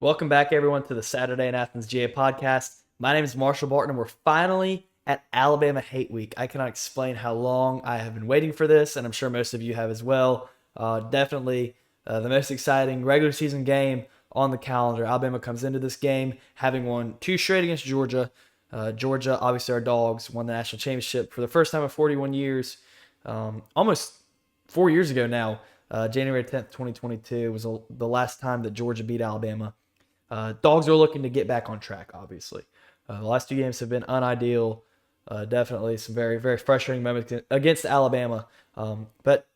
Welcome back, everyone, to the Saturday in Athens GA podcast. My name is Marshall Barton, and we're finally at Alabama Hate Week. I cannot explain how long I have been waiting for this, and I'm sure most of you have as well. Definitely the most exciting regular season game on the calendar. Alabama comes into this game having won 2 straight against Georgia. Georgia, obviously our Dogs, won the national championship for the first time in 41 years. Almost 4 years ago now. January 10th, 2022 was the last time that Georgia beat Alabama. Dogs are looking to get back on track, obviously. The last 2 games have been unideal. Definitely some very, very frustrating moments against Alabama. But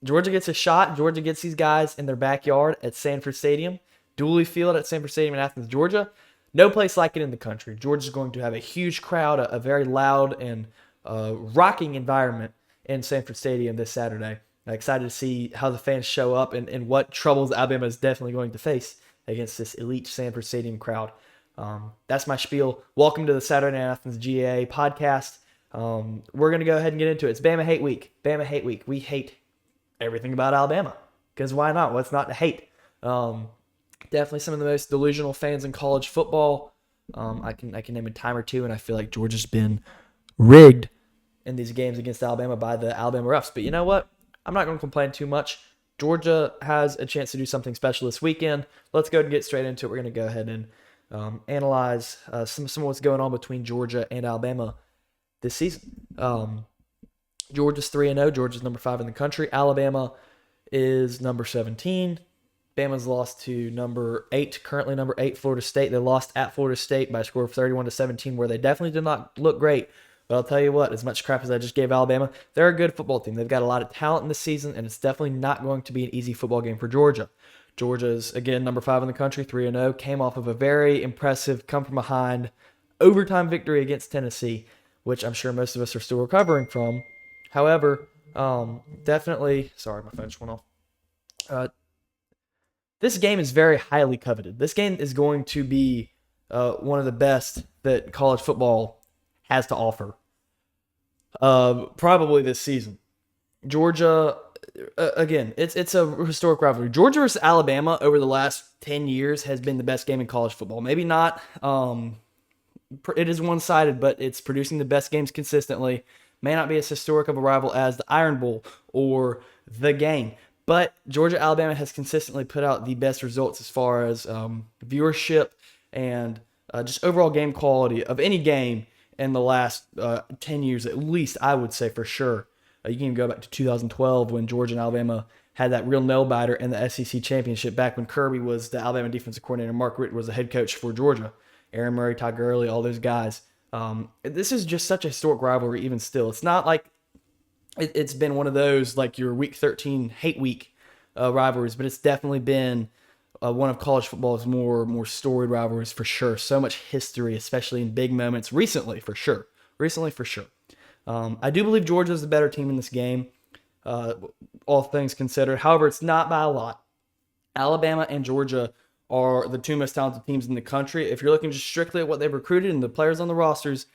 Georgia gets a shot. Georgia gets these guys in their backyard at Sanford Stadium. Dooley Field at Sanford Stadium in Athens, Georgia. No place like it in the country. Georgia's going to have a huge crowd, a very loud and rocking environment in Sanford Stadium this Saturday. I'm excited to see how the fans show up and what troubles Alabama is definitely going to face against this elite Sanford Stadium crowd. That's my spiel. Welcome to the Saturday Night Athens GA podcast. We're going to go ahead and get into it. It's Bama Hate Week. Bama Hate Week. We hate everything about Alabama because why not? What's not to hate? Definitely some of the most delusional fans in college football. I can name a time or two, and I feel like Georgia's been rigged in these games against Alabama by the Alabama refs. But you know what? I'm not going to complain too much. Georgia has a chance to do something special this weekend. Let's go and get straight into it. We're going to go ahead and analyze some of what's going on between Georgia and Alabama this season. Georgia's 3-0. Georgia's number 5 in the country. Alabama is number 17. Bama's lost to number 8, currently number 8, Florida State. They lost at Florida State by a score of 31-17, where they definitely did not look great. But I'll tell you what, as much crap as I just gave Alabama, they're a good football team. They've got a lot of talent in this season, and it's definitely not going to be an easy football game for Georgia. Georgia's, again, number 5 in the country, 3-0, came off of a very impressive come-from-behind overtime victory against Tennessee, which I'm sure most of us are still recovering from. However, definitely, sorry, my phone just went off. This game is very highly coveted. This game is going to be one of the best that college football has to offer, probably this season. Georgia, again, it's a historic rivalry. Georgia versus Alabama over the last 10 years has been the best game in college football. Maybe not. It is one-sided, but it's producing the best games consistently. May not be as historic of a rival as the Iron Bowl or the game, but Georgia-Alabama has consistently put out the best results as far as viewership and just overall game quality of any game in the last 10 years, at least, I would say for sure. You can even go back to 2012 when Georgia and Alabama had that real nail-biter in the SEC championship back when Kirby was the Alabama defensive coordinator, Mark Richt was the head coach for Georgia. Aaron Murray, Todd Gurley, all those guys. This is just such a historic rivalry even still. It's not like it's been one of those like your Week 13 hate week rivalries, but it's definitely been one of college football's more storied rivalries for sure. So much history, especially in big moments recently for sure. I do believe Georgia's the better team in this game, all things considered. However, it's not by a lot. Alabama and Georgia are the 2 most talented teams in the country. If you're looking just strictly at what they've recruited and the players on the rosters,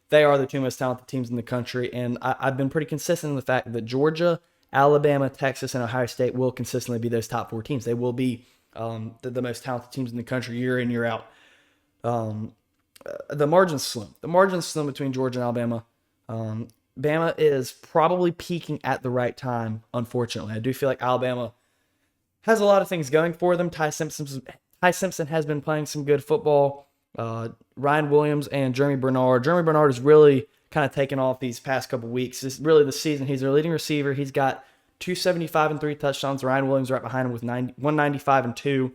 they are the 2 most talented teams in the country. And I've been pretty consistent in the fact that Georgia, Alabama, Texas, and Ohio State will consistently be those top 4 teams. They will be the most talented teams in the country year in, year out. The margin's slim. The margin's slim between Georgia and Alabama. Bama is probably peaking at the right time, unfortunately. I do feel like Alabama has a lot of things going for them. Ty Simpson has been playing some good football. Ryan Williams and Jeremy Bernard. Jeremy Bernard has really kind of taken off these past couple weeks. This is really the season. He's their leading receiver. He's got 275 and 3 touchdowns. Ryan Williams right behind him with 195 and 2.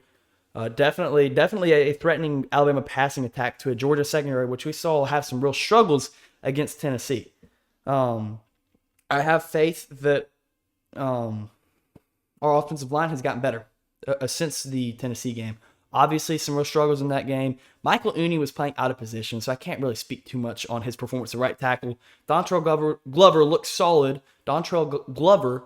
Definitely a threatening Alabama passing attack to a Georgia secondary, which we saw have some real struggles against Tennessee. I have faith that our offensive line has gotten better since the Tennessee game. Obviously, some real struggles in that game. Michael Uni was playing out of position, so I can't really speak too much on his performance at right tackle. Dontrell Glover looks solid. Dontrell Glover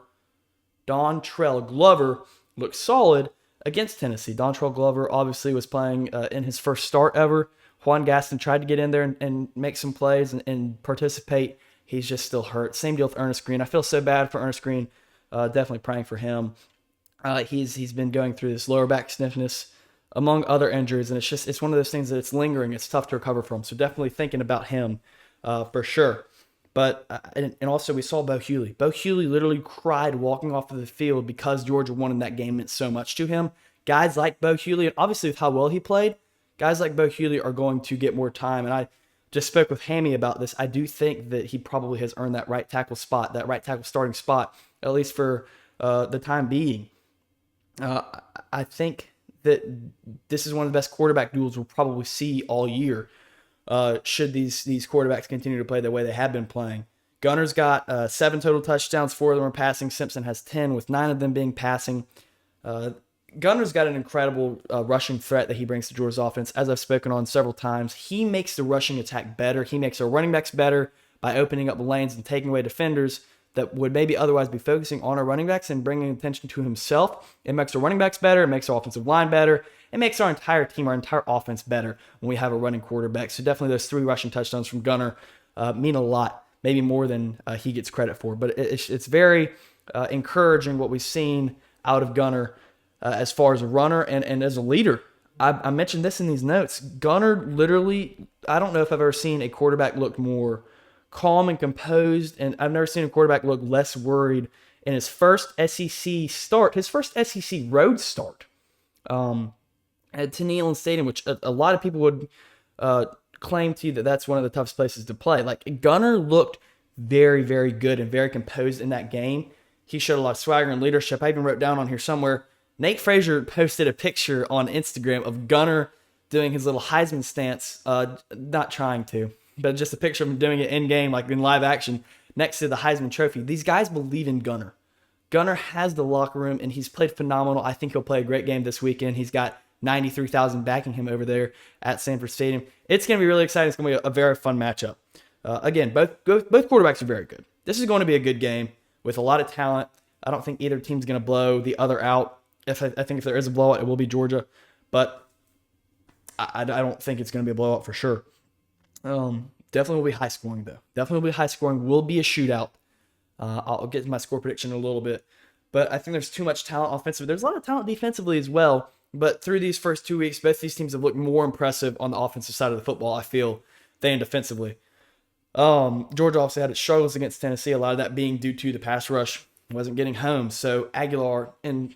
looks solid against Tennessee. Dontrell Glover obviously was playing in his first start ever. Juan Gaston tried to get in there and make some plays and participate. He's just still hurt. Same deal with Ernest Green. I feel so bad for Ernest Green. Definitely praying for him. He's been going through this lower back stiffness among other injuries. And it's one of those things that it's lingering. It's tough to recover from. So definitely thinking about him for sure. But, and also we saw Bo Hughley. Bo Hughley literally cried walking off of the field because Georgia won in that game meant so much to him. Guys like Bo Hughley, and obviously with how well he played, guys like Bo Hughley are going to get more time. And I just spoke with Hammy about this. I do think that he probably has earned that right tackle spot, that right tackle starting spot, at least for the time being. I think that this is one of the best quarterback duels we'll probably see all year. Should these quarterbacks continue to play the way they have been playing. Gunner's got 7 total touchdowns, 4 of them are passing. Simpson has 10, with 9 of them being passing. Gunner's got an incredible rushing threat that he brings to Georgia's offense. As I've spoken on several times, he makes the rushing attack better. He makes our running backs better by opening up lanes and taking away defenders that would maybe otherwise be focusing on our running backs and bringing attention to himself. It makes our running backs better. It makes our offensive line better. It makes our entire team, our entire offense better when we have a running quarterback. So definitely those 3 rushing touchdowns from Gunner mean a lot, maybe more than he gets credit for. But it's very encouraging what we've seen out of Gunner as far as a runner and as a leader. I mentioned this in these notes. Gunner literally, I don't know if I've ever seen a quarterback look more calm and composed, and I've never seen a quarterback look less worried in his first SEC start, his first SEC road start at TENN Stadium, which a lot of people would claim to you that that's one of the toughest places to play. Like, Gunner looked very, very good and very composed in that game. He showed a lot of swagger and leadership. I even wrote down on here somewhere, Nate Frazier posted a picture on Instagram of Gunner doing his little Heisman stance, not trying to, but just a picture of him doing it in-game, like in live action, next to the Heisman Trophy. These guys believe in Gunner. Gunner has the locker room, and he's played phenomenal. I think he'll play a great game this weekend. He's got 93,000 backing him over there at Sanford Stadium. It's going to be really exciting. It's going to be a very fun matchup. Again, both quarterbacks are very good. This is going to be a good game with a lot of talent. I don't think either team's going to blow the other out. I think if there is a blowout, it will be Georgia. But I don't think it's going to be a blowout for sure. Definitely will be high scoring, though. Definitely will be high scoring. Will be a shootout. I'll get to my score prediction in a little bit. But I think there's too much talent offensively. There's a lot of talent defensively as well. But through these first 2 weeks, both these teams have looked more impressive on the offensive side of the football, I feel, than defensively. Georgia obviously had its struggles against Tennessee, a lot of that being due to the pass rush. Wasn't getting home. So Aguilar, and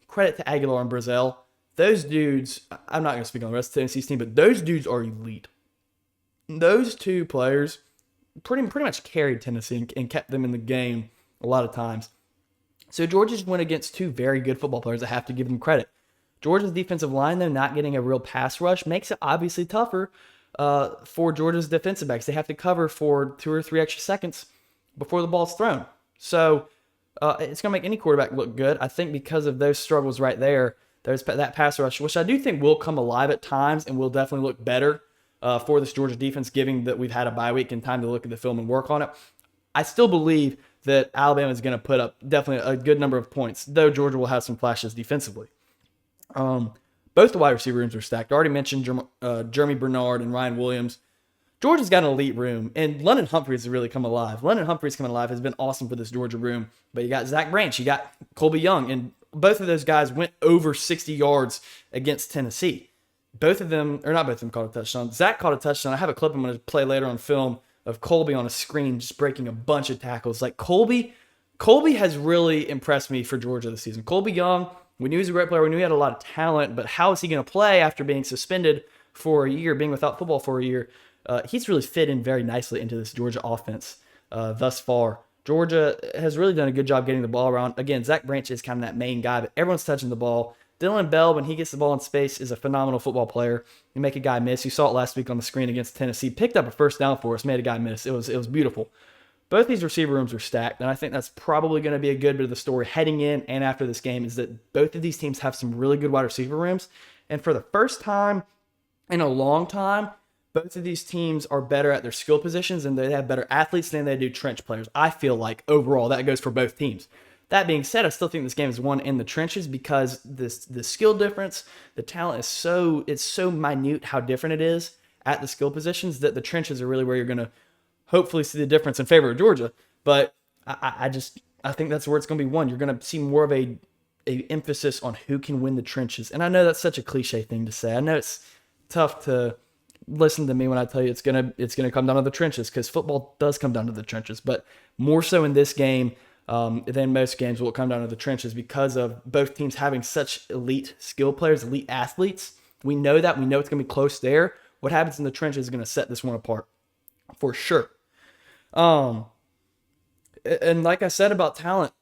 credit to Aguilar and Brazel, those dudes, I'm not going to speak on the rest of Tennessee's team, but those dudes are elite. Those 2 players pretty much carried Tennessee and kept them in the game a lot of times. So Georgia just went against 2 very good football players. I have to give them credit. Georgia's defensive line, though, not getting a real pass rush, makes it obviously tougher for Georgia's defensive backs. They have to cover for 2 or 3 extra seconds before the ball's thrown. So it's going to make any quarterback look good. I think because of those struggles right there, there's that pass rush, which I do think will come alive at times and will definitely look better for this Georgia defense, given that we've had a bye week and time to look at the film and work on it. I still believe that Alabama is going to put up definitely a good number of points, though Georgia will have some flashes defensively. Both the wide receiver rooms are stacked. I already mentioned Jeremy Bernard and Ryan Williams. Georgia's got an elite room, and London Humphreys has really come alive. London Humphreys coming alive has been awesome for this Georgia room. But you got Zach Branch, you got Colby Young, and both of those guys went over 60 yards against Tennessee. Both of them, or not both of them, caught a touchdown. Zach caught a touchdown. I have a clip I'm going to play later on film of Colby on a screen just breaking a bunch of tackles. Like Colby has really impressed me for Georgia this season. Colby Young, we knew he was a great player. We knew he had a lot of talent, but how is he going to play after being suspended for a year, being without football for a year? He's really fit in very nicely into this Georgia offense thus far. Georgia has really done a good job getting the ball around. Again, Zach Branch is kind of that main guy, but everyone's touching the ball. Dylan Bell, when he gets the ball in space, is a phenomenal football player. You make a guy miss. You saw it last week on the screen against Tennessee. Picked up a first down for us, made a guy miss. It was beautiful. Both these receiver rooms are stacked, and I think that's probably going to be a good bit of the story heading in and after this game, is that both of these teams have some really good wide receiver rooms. And for the first time in a long time, both of these teams are better at their skill positions, and they have better athletes than they do trench players. I feel like overall that goes for both teams. That being said, I still think this game is won in the trenches because the skill difference, the talent is so minute how different it is at the skill positions that the trenches are really where you're going to hopefully see the difference in favor of Georgia. But I think that's where it's going to be won. You're going to see more of a emphasis on who can win the trenches. And I know that's such a cliche thing to say. I know it's tough to listen to me when I tell you it's gonna come down to the trenches, because football does come down to the trenches. But more so in this game than most games will come down to the trenches, because of both teams having such elite skill players, elite athletes. We know that. We know it's gonna be close there. What happens in the trenches is gonna set this one apart for sure. And like I said about talent,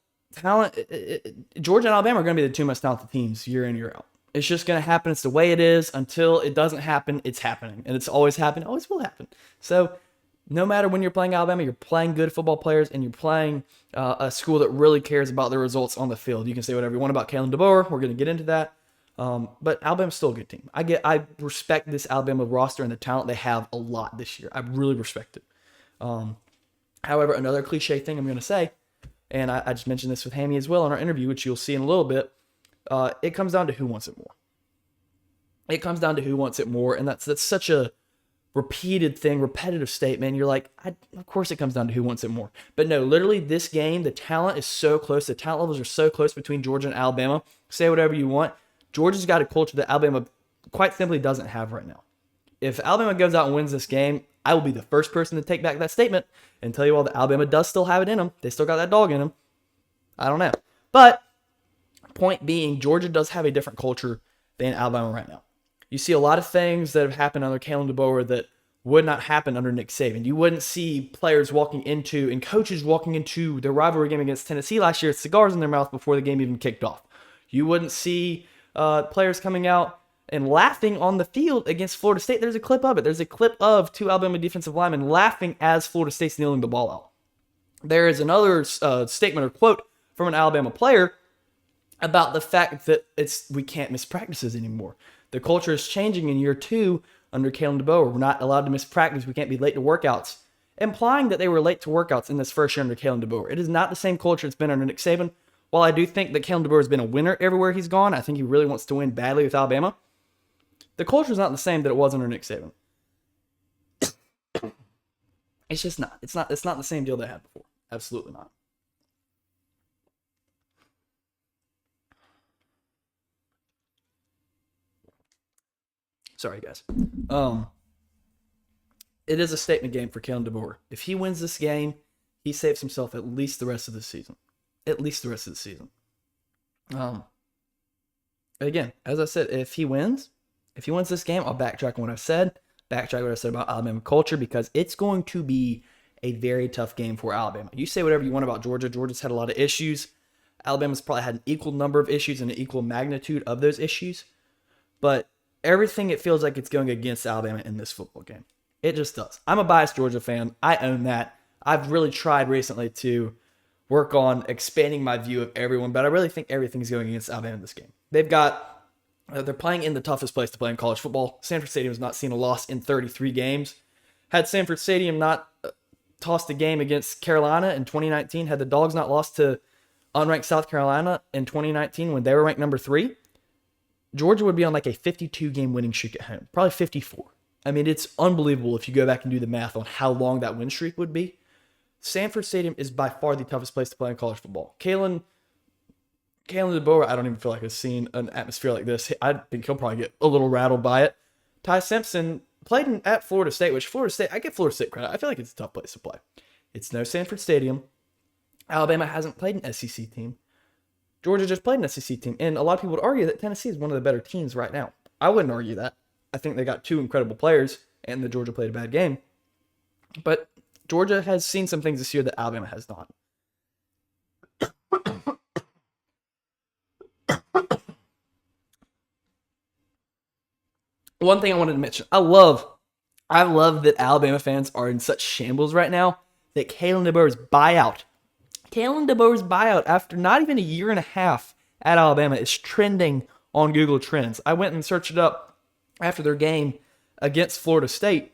Georgia and Alabama are going to be the two most talented teams year in, year out. It's just going to happen. It's the way it is. Until it doesn't happen, it's happening. And it's always happened, always will happen. So no matter when you're playing Alabama, you're playing good football players, and you're playing a school that really cares about the results on the field. You can say whatever you want about Kalen DeBoer. We're going to get into that. But Alabama's still a good team. I respect this Alabama roster and the talent they have a lot this year. I really respect it. However, another cliche thing I'm going to say, and I just mentioned this with Hammy as well in our interview, which you'll see in a little bit, it comes down to who wants it more. It comes down to who wants it more, and that's such a repeated thing, repetitive statement. You're like, of course it comes down to who wants it more. But no, literally this game, the talent is so close. The talent levels are so close between Georgia and Alabama. Say whatever you want. Georgia's got a culture that Alabama quite simply doesn't have right now. If Alabama goes out and wins this game, I will be the first person to take back that statement and tell you all that Alabama does still have it in them. They still got that dog in them. I don't know. But point being, Georgia does have a different culture than Alabama right now. You see a lot of things that have happened under Kalen DeBoer that would not happen under Nick Saban. You wouldn't see players walking into and coaches walking into their rivalry game against Tennessee last year with cigars in their mouth before the game even kicked off. You wouldn't see players coming out and laughing on the field against Florida State. There's a clip of it. There's a clip of two Alabama defensive linemen laughing as Florida State's kneeling the ball out. There is another statement or quote from an Alabama player about the fact that we can't miss practices anymore. The culture is changing in year 2 under Kalen DeBoer. We're not allowed to miss practice. We can't be late to workouts. Implying that they were late to workouts in this first year under Kalen DeBoer. It is not the same culture it's been under Nick Saban. While I do think that Kalen DeBoer has been a winner everywhere he's gone, I think he really wants to win badly with Alabama. The culture is not the same that it was under Nick Saban. It's just not. It's not the same deal they had before. Absolutely not. Sorry, guys. It is a statement game for Kalen DeBoer. If he wins this game, he saves himself at least the rest of the season. At least the rest of the season. Again, as I said, if he wins this game, I'll backtrack on what I said. Backtrack what I said about Alabama culture, because it's going to be a very tough game for Alabama. You say whatever you want about Georgia. Georgia's had a lot of issues. Alabama's probably had an equal number of issues and an equal magnitude of those issues. But everything, it feels like it's going against Alabama in this football game. It just does. I'm a biased Georgia fan. I own that. I've really tried recently to work on expanding my view of everyone, but I really think everything's going against Alabama in this game. They're playing in the toughest place to play in college football. Sanford Stadium has not seen a loss in 33 games. Had Sanford Stadium not tossed a game against Carolina in 2019, had the Dogs not lost to unranked South Carolina in 2019 when they were ranked number 3, Georgia would be on like a 52-game winning streak at home, probably 54. I mean, it's unbelievable if you go back and do the math on how long that win streak would be. Sanford Stadium is by far the toughest place to play in college football. Kalen DeBoer, I don't even feel like I've seen an atmosphere like this. I think he'll probably get a little rattled by it. Ty Simpson played at Florida State, which I give Florida State credit. I feel like it's a tough place to play. It's no Sanford Stadium. Alabama hasn't played an SEC team. Georgia just played an SEC team. And a lot of people would argue that Tennessee is one of the better teams right now. I wouldn't argue that. I think they got 2 incredible players, and the Georgia played a bad game. But Georgia has seen some things this year that Alabama has not. One thing I wanted to mention. I love that Alabama fans are in such shambles right now that Kalen DeBoer's buyout after not even a year and a half at Alabama is trending on Google Trends. I went and searched it up after their game against Florida State.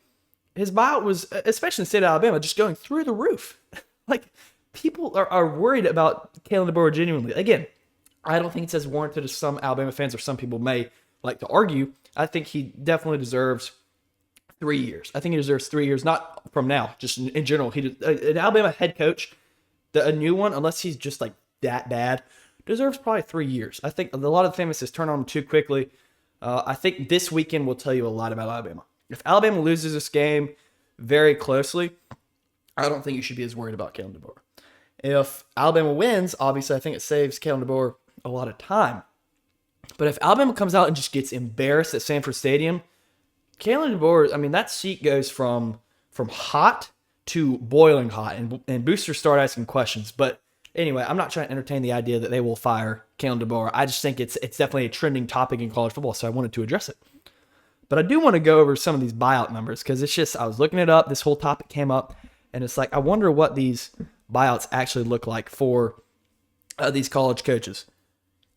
His buyout was, especially in the state of Alabama, just going through the roof. Like, people are worried about Kalen DeBoer genuinely. Again, I don't think it's as warranted as some Alabama fans or some people may like to argue. I think he definitely deserves 3 years. I think he deserves 3 years, not from now, just in general. An Alabama head coach, a new one, unless he's just like that bad, deserves probably 3 years. I think a lot of the fan bases turn on him too quickly. I think this weekend will tell you a lot about Alabama. If Alabama loses this game very closely, I don't think you should be as worried about Kalen DeBoer. If Alabama wins, obviously I think it saves Kalen DeBoer a lot of time. But if Alabama comes out and just gets embarrassed at Sanford Stadium, Kalen DeBoer, I mean, that seat goes from hot to boiling hot, and boosters start asking questions. But anyway, I'm not trying to entertain the idea that they will fire Kalen DeBoer. I just think it's definitely a trending topic in college football, so I wanted to address it. But I do want to go over some of these buyout numbers because it's just, I was looking it up, this whole topic came up, and it's like, I wonder what these buyouts actually look like for these college coaches.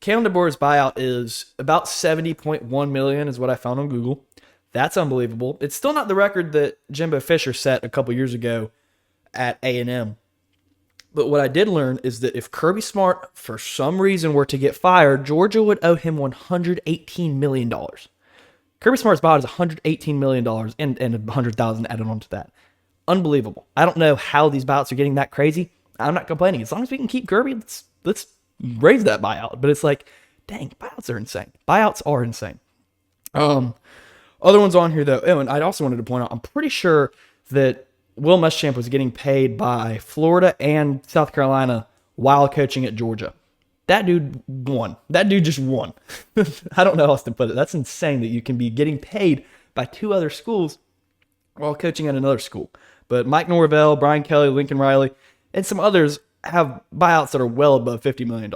Kalen DeBoer's buyout is about $70.1 million is what I found on Google. That's unbelievable. It's still not the record that Jimbo Fisher set a couple years ago at A&M. But what I did learn is that if Kirby Smart, for some reason, were to get fired, Georgia would owe him $118 million. Kirby Smart's buyout is $118 million and $100,000 added on to that. Unbelievable. I don't know how these buyouts are getting that crazy. I'm not complaining. As long as we can keep Kirby, let's raise that buyout. But it's like, dang, buyouts are insane. Buyouts are insane. Other ones on here, though, and I also wanted to point out, I'm pretty sure that Will Muschamp was getting paid by Florida and South Carolina while coaching at Georgia. That dude won. That dude just won. I don't know how else to put it. That's insane that you can be getting paid by two other schools while coaching at another school. But Mike Norvell, Brian Kelly, Lincoln Riley, and some others have buyouts that are well above $50 million.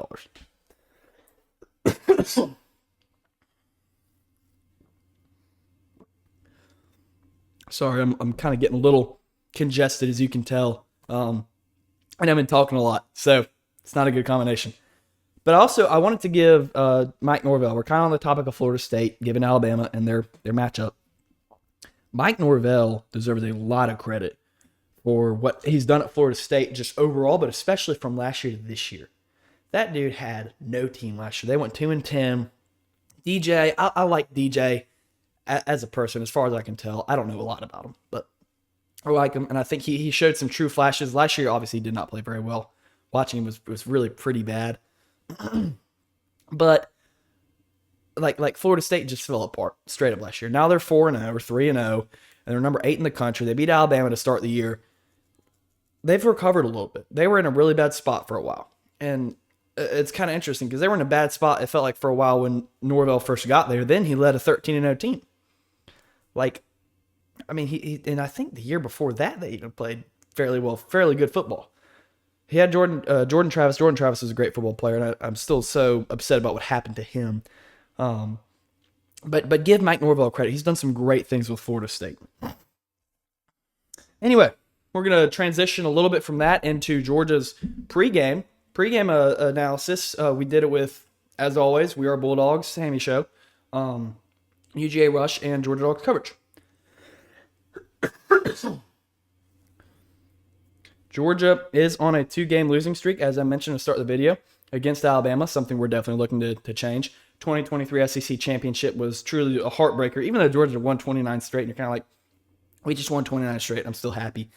Sorry, I'm kind of getting a little congested, as you can tell. And I've been talking a lot, so it's not a good combination. But also, I wanted to give Mike Norvell, we're kind of on the topic of Florida State, given Alabama and their matchup. Mike Norvell deserves a lot of credit for what he's done at Florida State just overall, but especially from last year to this year. That dude had no team last year. They went 2-10. DJ, I like DJ as a person, as far as I can tell. I don't know a lot about him, but I like him, and I think he showed some true flashes. Last year, obviously, he did not play very well. Watching him was really pretty bad. But like Florida State just fell apart straight up last year. Now they're 4-0 or 3-0, and they're number 8 in the country. They beat Alabama to start the year. They've recovered a little bit. They were in a really bad spot for a while, and it's kind of interesting because they were in a bad spot, it felt like, for a while when Norvell first got there. Then he led a 13-0 team. Like, I mean, he and I think the year before that they even played fairly well, fairly good football. He had Jordan Travis. Jordan Travis was a great football player, and I'm still so upset about what happened to him. But give Mike Norvell credit. He's done some great things with Florida State. Anyway, we're going to transition a little bit from that into Georgia's pregame analysis. We did it with, as always, We Are Bulldogs, Hammy Show, UGA Rush, and Georgia Dogs coverage. Georgia is on a 2-game losing streak, as I mentioned to start the video, against Alabama, something we're definitely looking to change. 2023 SEC Championship was truly a heartbreaker. Even though Georgia won 29 straight, and you're kind of like, we just won 29 straight, I'm still happy.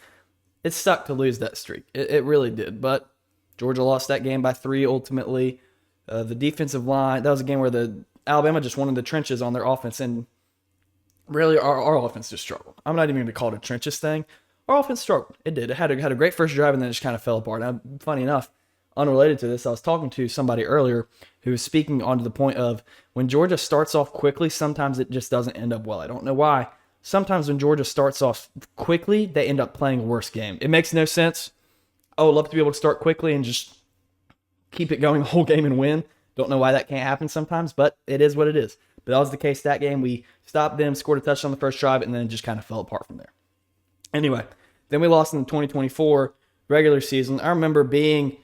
It sucked to lose that streak. It really did. But Georgia lost that game by 3 ultimately. The defensive line, that was a game where the Alabama just won in the trenches on their offense, and really our offense just struggled. I'm not even going to call it a trenches thing. Our offense struggled. It did. It had a great first drive, and then it just kind of fell apart. Now, funny enough, unrelated to this, I was talking to somebody earlier who was speaking onto the point of when Georgia starts off quickly, sometimes it just doesn't end up well. I don't know why. Sometimes when Georgia starts off quickly, they end up playing a worse game. It makes no sense. I would love to be able to start quickly and just keep it going the whole game and win. Don't know why that can't happen sometimes, but it is what it is. But that was the case that game. We stopped them, scored a touchdown on the first drive, and then it just kind of fell apart from there. Anyway, then we lost in the 2024 regular season. I remember being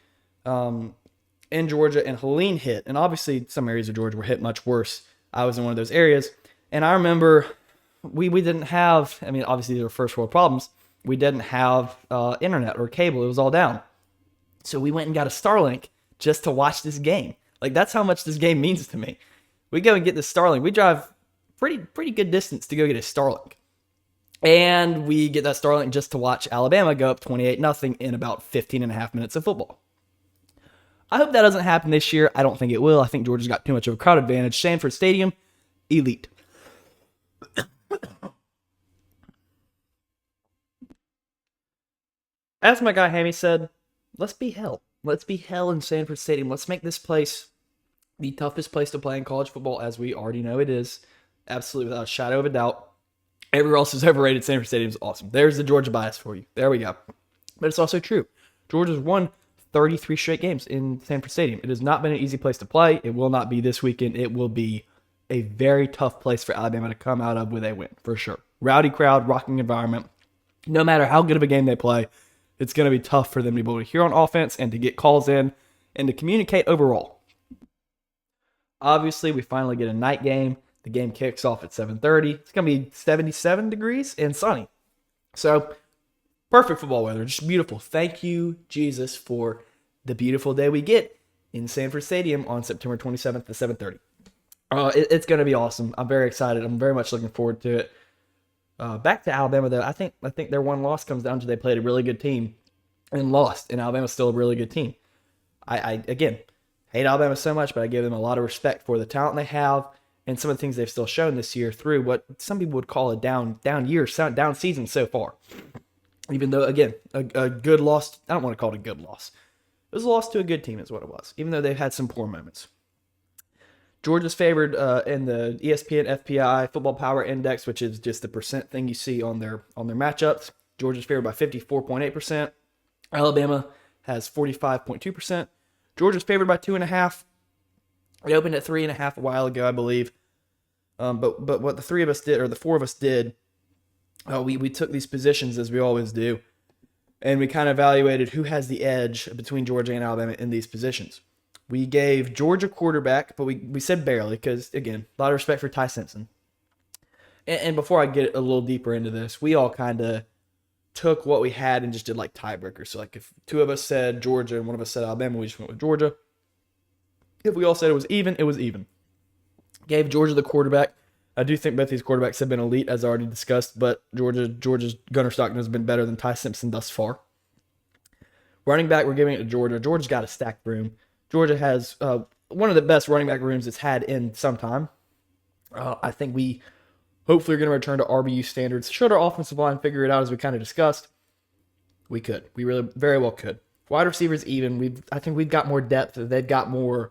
in Georgia, and Helene hit. And obviously, some areas of Georgia were hit much worse. I was in one of those areas. And I remember we didn't have, I mean, obviously, these were first world problems. We didn't have internet or cable. It was all down. So we went and got a Starlink just to watch this game. Like, that's how much this game means to me. We go and get this Starlink. We drive pretty good distance to go get a Starlink. And we get that Starlink just to watch Alabama go up 28-0 in about 15 and a half minutes of football. I hope that doesn't happen this year. I don't think it will. I think Georgia's got too much of a crowd advantage. Sanford Stadium, elite. As my guy Hammy said, let's be hell. Let's be hell in Sanford Stadium. Let's make this place the toughest place to play in college football, as we already know it is. Absolutely, without a shadow of a doubt. Everywhere else is overrated. Sanford Stadium is awesome. There's the Georgia bias for you. There we go. But it's also true. Georgia's won 33 straight games in Sanford Stadium. It has not been an easy place to play. It will not be this weekend. It will be a very tough place for Alabama to come out of with a win, for sure. Rowdy crowd, rocking environment. No matter how good of a game they play, it's going to be tough for them to be able to hear on offense and to get calls in and to communicate overall. Obviously, we finally get a night game. The game kicks off at 7:30. It's going to be 77 degrees and sunny. So, perfect football weather. Just beautiful. Thank you, Jesus, for the beautiful day we get in Sanford Stadium on September 27th at 7:30. It's going to be awesome. I'm very excited. I'm very much looking forward to it. Back to Alabama, though. I think their one loss comes down to they played a really good team and lost, and Alabama's still a really good team. I again, hate Alabama so much, but I give them a lot of respect for the talent they have and some of the things they've still shown this year through what some people would call a down season so far. Even though, again, a good loss, I don't want to call it a good loss. It was a loss to a good team is what it was, even though they've had some poor moments. Georgia's favored in the ESPN FPI Football Power Index, which is just the percent thing you see on their matchups. Georgia's favored by 54.8%. Alabama has 45.2%. Georgia's favored by 2.5. It opened at 3.5 a while ago, I believe. But what the three of us did, or the four of us did, we took these positions as we always do, and we kind of evaluated who has the edge between Georgia and Alabama in these positions. We gave Georgia quarterback, but we said barely because, again, a lot of respect for Ty Simpson. And before I get a little deeper into this, we all kind of took what we had and just did like tiebreakers. So like if two of us said Georgia and one of us said Alabama, we just went with Georgia. If we all said it was even, it was even. Gave Georgia the quarterback. I do think both these quarterbacks have been elite, as I already discussed, but Georgia's Gunnar Stockton has been better than Ty Simpson thus far. Running back, we're giving it to Georgia. Georgia's got a stacked room. Georgia has one of the best running back rooms it's had in some time. I think we hopefully are going to return to RBU standards. Should our offensive line figure it out as we kind of discussed? We could. We really very well could. Wide receivers even. I think we've got more depth. They've got more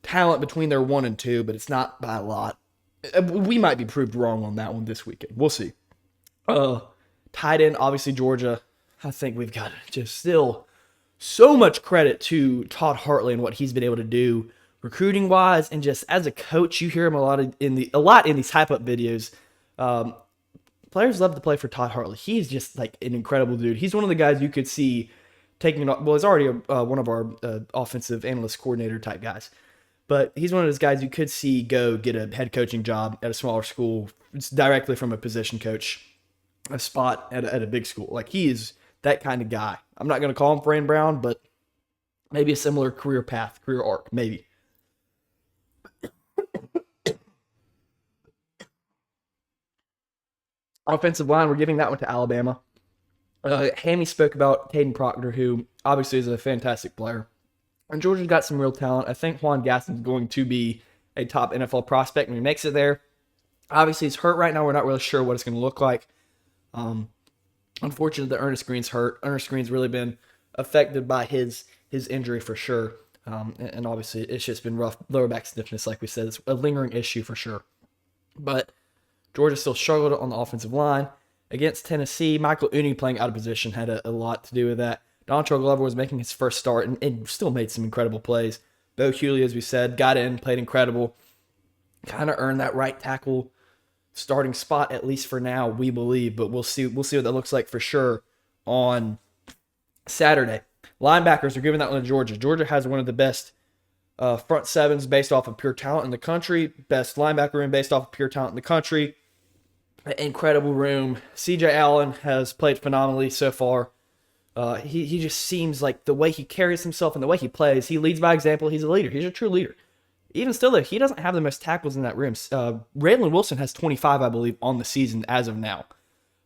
talent between their 1 and 2, but it's not by a lot. We might be proved wrong on that one this weekend. We'll see. Tight end, obviously Georgia. I think we've got just still so much credit to Todd Hartley and what he's been able to do recruiting-wise, and just as a coach, you hear him a lot in these hype-up videos. Players love to play for Todd Hartley. He's just like an incredible dude. He's one of the guys you could see taking. Well, he's already one of our offensive analyst coordinator type guys. But he's one of those guys you could see go get a head coaching job at a smaller school directly from a position coach, a spot at a big school. Like, he is that kind of guy. I'm not going to call him Fran Brown, but maybe a similar career path, career arc, maybe. Offensive line, we're giving that one to Alabama. Hammy spoke about Caden Proctor, who obviously is a fantastic player. And Georgia's got some real talent. I think Juan Gaston's going to be a top NFL prospect when he makes it there. Obviously, he's hurt right now. We're not really sure what it's going to look like. Unfortunately, the Ernest Green's hurt. Ernest Green's really been affected by his injury for sure. And obviously, it's just been rough. Lower back stiffness, like we said. It's a lingering issue for sure. But Georgia still struggled on the offensive line. Against Tennessee, Michael Uni playing out of position had a lot to do with that. Dontrell Glover was making his first start and still made some incredible plays. Bo Hughley, as we said, got in, played incredible. Kind of earned that right tackle starting spot, at least for now, we believe. But we'll see what that looks like for sure on Saturday. Linebackers are giving that one to Georgia. Georgia has one of the best front sevens based off of pure talent in the country. Best linebacker room based off of pure talent in the country. Incredible room. CJ Allen has played phenomenally so far. He just seems like the way he carries himself and the way he plays, he leads by example. He's a leader. He's a true leader. Even still, though, he doesn't have the most tackles in that room. Raylan Wilson has 25, I believe, on the season as of now.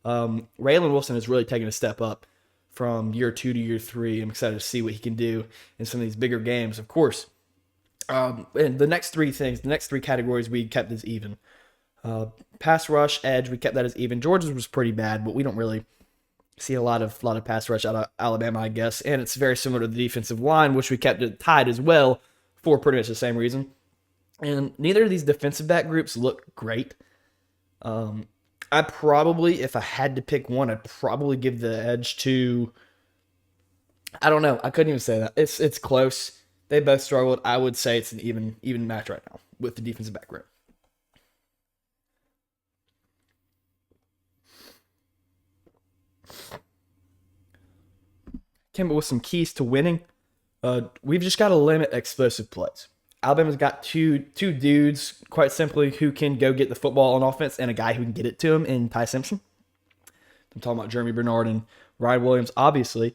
Raylan Wilson has really taken a step up from year 2 to year 3. I'm excited to see what he can do in some of these bigger games, of course. And the next three categories we kept as even. Pass rush, edge, we kept that as even. Georgia's was pretty bad, but we don't really see a lot of pass rush out of Alabama, I guess. And it's very similar to the defensive line, which we kept it tied as well for pretty much the same reason. And neither of these defensive back groups look great. I probably, if I had to pick one, I'd probably give the edge to, I don't know. I couldn't even say that. It's close. They both struggled. I would say it's an even match right now with the defensive back group. Came up with some keys to winning. We've just got to limit explosive plays. Alabama's got two dudes, quite simply, who can go get the football on offense and a guy who can get it to him in Ty Simpson. I'm talking about Jeremy Bernard and Ryan Williams, obviously.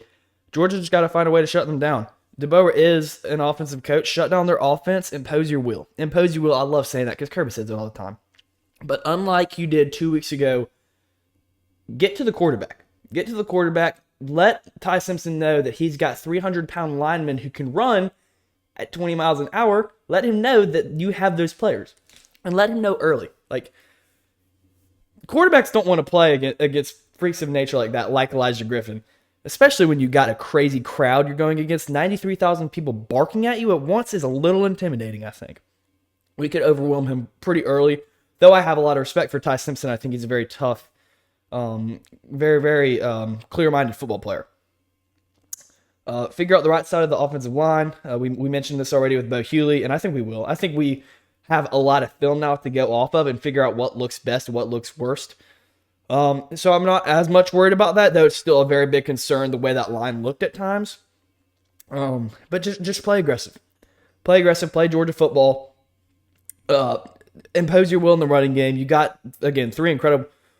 Georgia just got to find a way to shut them down. DeBoer is an offensive coach. Shut down their offense. Impose your will. Impose your will. I love saying that because Kirby says it all the time. But unlike you did 2 weeks ago, get to the quarterback. Get to the quarterback. Let Ty Simpson know that he's got 300-pound linemen who can run at 20 miles an hour. Let him know that you have those players. And let him know early. Like, quarterbacks don't want to play against freaks of nature like that, like Elijah Griffin. Especially when you got a crazy crowd you're going against. 93,000 people barking at you at once is a little intimidating, I think. We could overwhelm him pretty early. Though I have a lot of respect for Ty Simpson. I think he's a very tough, very clear-minded football player. Figure out the right side of the offensive line. We mentioned this already with Bo Hughley, and I think we will. I think we have a lot of film now to go off of and figure out what looks best and what looks worst. So I'm not as much worried about that, though it's still a very big concern the way that line looked at times. But just play aggressive. Play aggressive, play Georgia football. Impose your will in the running game. You got, again,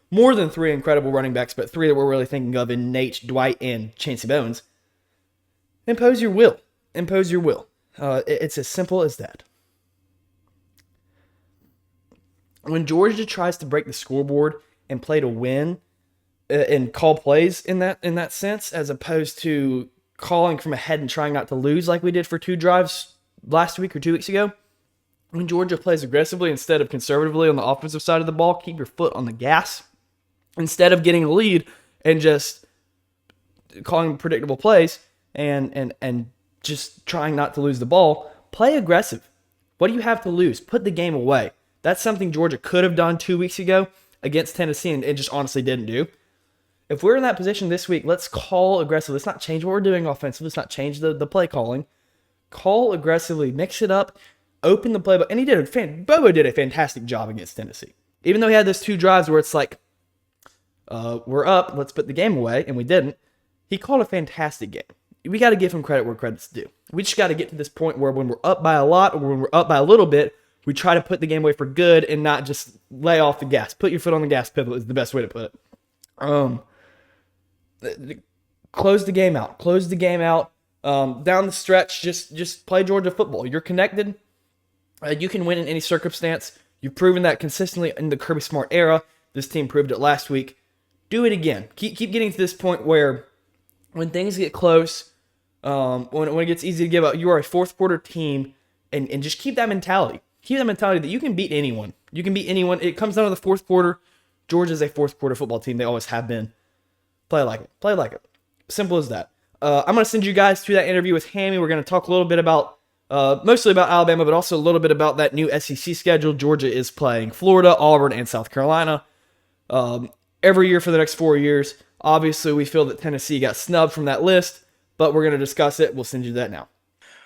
more than three incredible running backs, but three that we're really thinking of in Nate, Dwight, and Chancey Bones. Impose your will. Impose your will. It's as simple as that. When Georgia tries to break the scoreboard and play to win and call plays in that sense, as opposed to calling from ahead and trying not to lose like we did for 2 drives last week or 2 weeks ago. When Georgia plays aggressively instead of conservatively on the offensive side of the ball, keep your foot on the gas. Instead of getting a lead and just calling predictable plays and just trying not to lose the ball, play aggressive. What do you have to lose? Put the game away. That's something Georgia could have done 2 weeks ago against Tennessee and it just honestly didn't do. If we're in that position this week, let's call aggressively. Let's not change what we're doing offensively. Let's not change the play calling. Call aggressively. Mix it up. Open the playbook. And Bobo did a fantastic job against Tennessee. Even though he had those 2 drives where it's like, we're up, let's put the game away, and we didn't. He called a fantastic game. We got to give him credit where credit's due. We just got to get to this point where when we're up by a lot or when we're up by a little bit, we try to put the game away for good and not just lay off the gas. Put your foot on the gas pedal is the best way to put it. Close the game out. Close the game out. Down the stretch, just play Georgia football. You're connected. You can win in any circumstance. You've proven that consistently in the Kirby Smart era. This team proved it last week. Do it again. Keep getting to this point where when things get close, when it gets easy to give up, you are a fourth quarter team, and just keep that mentality. Keep that mentality that you can beat anyone. You can beat anyone. It comes down to the fourth quarter. Georgia's a fourth quarter football team. They always have been. Play like it. Play like it. Simple as that. I'm going to send you guys to that interview with Hammy. We're going to talk a little bit about, mostly about Alabama, but also a little bit about that new SEC schedule. Georgia is playing Florida, Auburn, and South Carolina every year for the next 4 years. Obviously, we feel that Tennessee got snubbed from that list, but we're going to discuss it. We'll send you that now.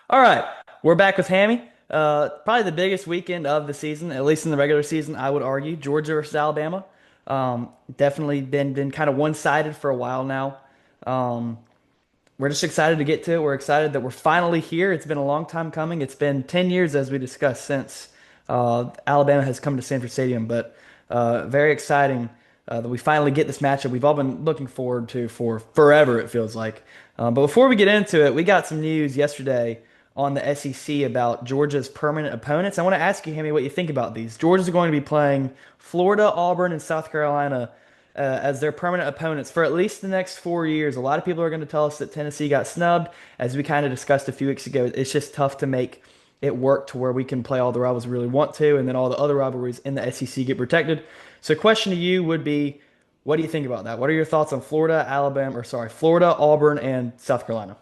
All right, we're back with Hammy. Probably the biggest weekend of the season, at least in the regular season, I would argue. Georgia versus Alabama. Definitely been kind of one-sided for a while now. We're just excited to get to it. We're excited that we're finally here. It's been a long time coming. It's been 10 years, as we discussed, since Alabama has come to Sanford Stadium. But very exciting that we finally get this matchup we've all been looking forward to for forever, it feels like. But before we get into it, we got some news yesterday on the SEC about Georgia's permanent opponents. I want to ask you, Hammy, what you think about these. Georgia's going to be playing Florida, Auburn, and South Carolina as their permanent opponents for at least the next 4 years. A lot of people are going to tell us that Tennessee got snubbed, as we kind of discussed a few weeks ago. It's just tough to make it work to where we can play all the rivals we really want to, and then all the other rivalries in the SEC get protected. So, question to you would be, what do you think about that? What are your thoughts on Florida, Auburn, and South Carolina?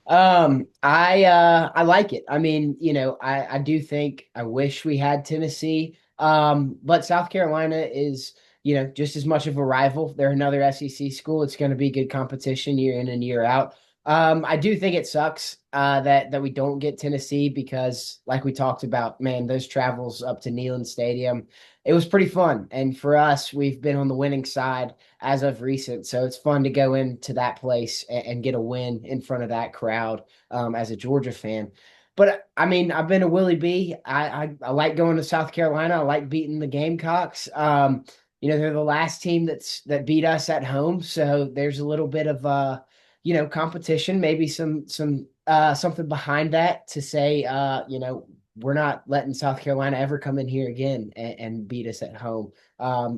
I like it. I mean, I do think I wish we had Tennessee. But South Carolina is, just as much of a rival. They're another SEC school. It's going to be good competition year in and year out. I do think it sucks that we don't get Tennessee because, like we talked about, man, those travels up to Neyland Stadium, it was pretty fun. And for us, we've been on the winning side as of recent, so it's fun to go into that place and get a win in front of that crowd as a Georgia fan. But I mean, I've been a Willie B. I like going to South Carolina. I like beating the Gamecocks. They're the last team that beat us at home, so there's a little bit of competition, maybe some something behind that to say, we're not letting South Carolina ever come in here again and beat us at home.